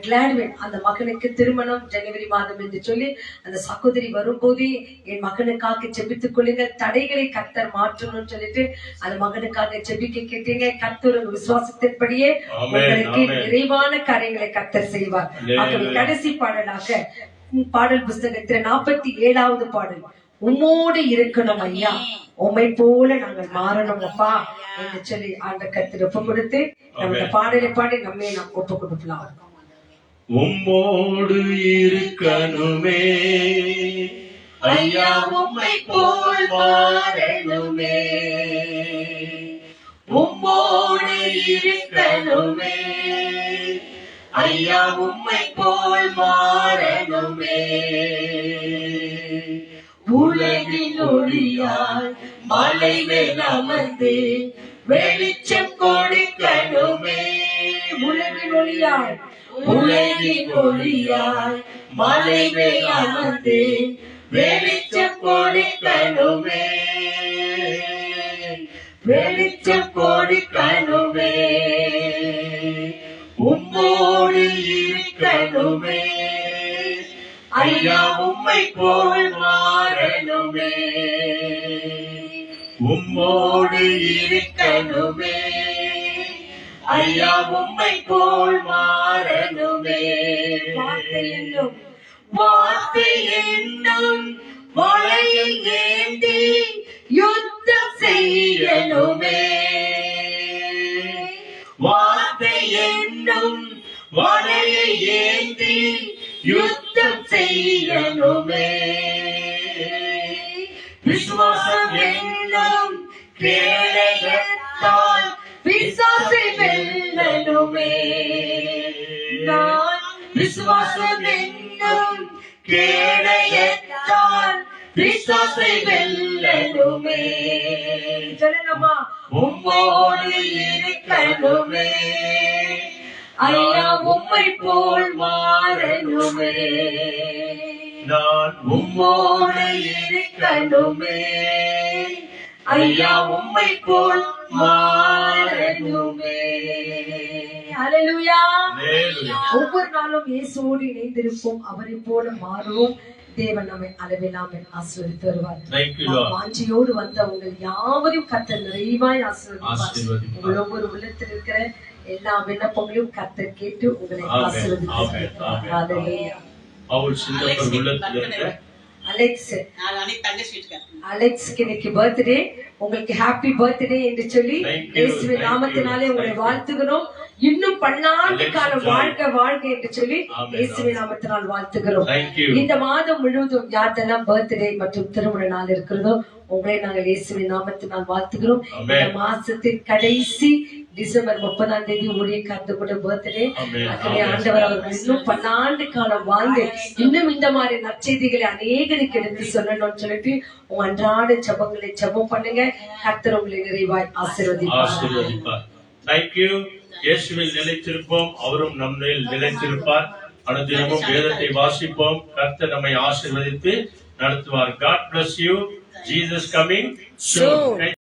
கிளாட்வின், அந்த மகனுக்கு திருமணம் ஜனவரி மாதம் என்று சொல்லி அந்த சகோதரி வரும்போது என் மகனுக்காக ஜெபித்துக் கொள்ளுங்கள், தடைகளை கர்த்தர் மாற்றணும்னு சொல்லிட்டு அந்த மகனுக்காக ஜெபிக்க கேட்டீங்க. கர்த்தர் விசுவாசத்தின்படியே உங்களுக்கு நிறைவான காரியங்களை கர்த்தர் செய்வார். ஆகவே கடைசி பாடலாக பாடல் புஸ்தகத்தில் 47வது பாடல், உம்மோடு இருக்கணும் ஐயா, உம்மை போல நாங்கள் மாறணும் அப்பா என்று சொல்லி ஆண்ட கர்த்தர் ஒப்பு கொடுத்து நம்ம பாடலை பாடி நம்மை நாம் ஒப்பு கொடுக்கலாம். உம்மோடு இருக்கணுமே ஐயா, உம்மை போல் மாறணுமே. உம்மோடு இருக்கணுமே ஐயா, உம்மை போல் மாறணுமே. உலகின் ஒளியால் மலை மேல் அமர்ந்து வெளிச்சம் கொடுக்கணுமே. உலகின் ஒளியால் உலகின் ஒளியால் மலை மேல் அமர்ந்து வெளிச்சம் கொடுக்கணுமே. வெளிச்சம் கொடுக்கணுமே. உம்மோடு இருக்கணுமே ஐயா, உம்மை போல் மாறணுமே. உம்மோடு இருக்கணுமே ஐயா, உம்மை போல் மாறணுமே. வார்த்தை என்னும் வலையில் ஏந்தி யுத்தம் செய்யணுமே. வார்த்தை என்னும் வலையை ஏந்தி யுத்தம் செய்யணுமே. விசுவாசம் என்னும் கேடயத்தால் பிசாசை வெல்லணுமே. நான் விசுவாசம் என்னும் கேடயத்தால் பிசாசை வெல்லணுமே. சொல்லலாமா? உம்மோடு இருக்கணுமே ஐயா, உம்மை போல் மாறணுமே. நான் உம்மோடு இருக்கணுமே ஐயா, உம்மை போல் மாறணுமே. ஹல்லேலூயா. ஒவ்வொரு நாளும் இயேசுவோடு இணைந்திருப்போம், அவரை போல மாறுவோம். தேவன் நம்மை அளவில்லாமல் ஆசீர்வதித்து வருவார். வாஞ்சியோடு வந்த உங்கள் யாவரையும் கர்த்தர் நிறைவாய் ஆசீர்வதிப்பார். உங்கள் ஒவ்வொரு உள்ளத்தில் இருக்கிற எல்லா விண்ணப்பங்களையும் கர்த்தர் கேட்டு உங்களை ஆசீர்வதிப்பார். அலெக்ஸ்க்கு இன்னைக்கு பர்த்டே, உங்களுக்கு ஹாப்பி பர்த்டே என்று சொல்லி இயேசுவின் நாமத்தினாலே உங்களை வாழ்த்துகிறோம். இன்னும் பன்னாண்டு காலம் வாழ்க என்று சொல்லி இயேசுவின் நாமத்தினால் வாழ்த்துகிறோம். இந்த மாதம் முழுவதும் யார்தெல்லாம் பர்த்டே மற்றும் திருமண நாள் இருக்கிறதோ உங்களை நாங்கள் இயேசுவின் நாமத்தினால் வாழ்த்துகிறோம். இந்த மாசத்தின் கடைசி டிசம்பர் 30ஆம் தேதி ஊழியக்காரத்து கூட பர்த்டே. ஆகவே ஆண்டவர் அவர்கள் இன்னும் பன்னாண்டு காலம் வாழ்ந்து இன்னும் இந்த மாதிரி நற்செய்திகளை அநேகருக்கு எடுத்து சொல்லணும்னு சொல்லிட்டு உங்க அன்றாட ஜெபங்களை ஜெபம் பண்ணுங்க. கர்த்தர் உங்களை நிறைவாய் ஆசீர்வதிப்பார். தேங்க்யூ. இயேசுவில் நிலைத்திருப்போம், அவரும் நம்மில் நிலைத்திருப்பார். அனுதினமும் வேதத்தை வாசிப்போம். கர்த்தர் நம்மை ஆசீர்வதித்து நடத்துவார். God bless you. Jesus coming Soon. soon.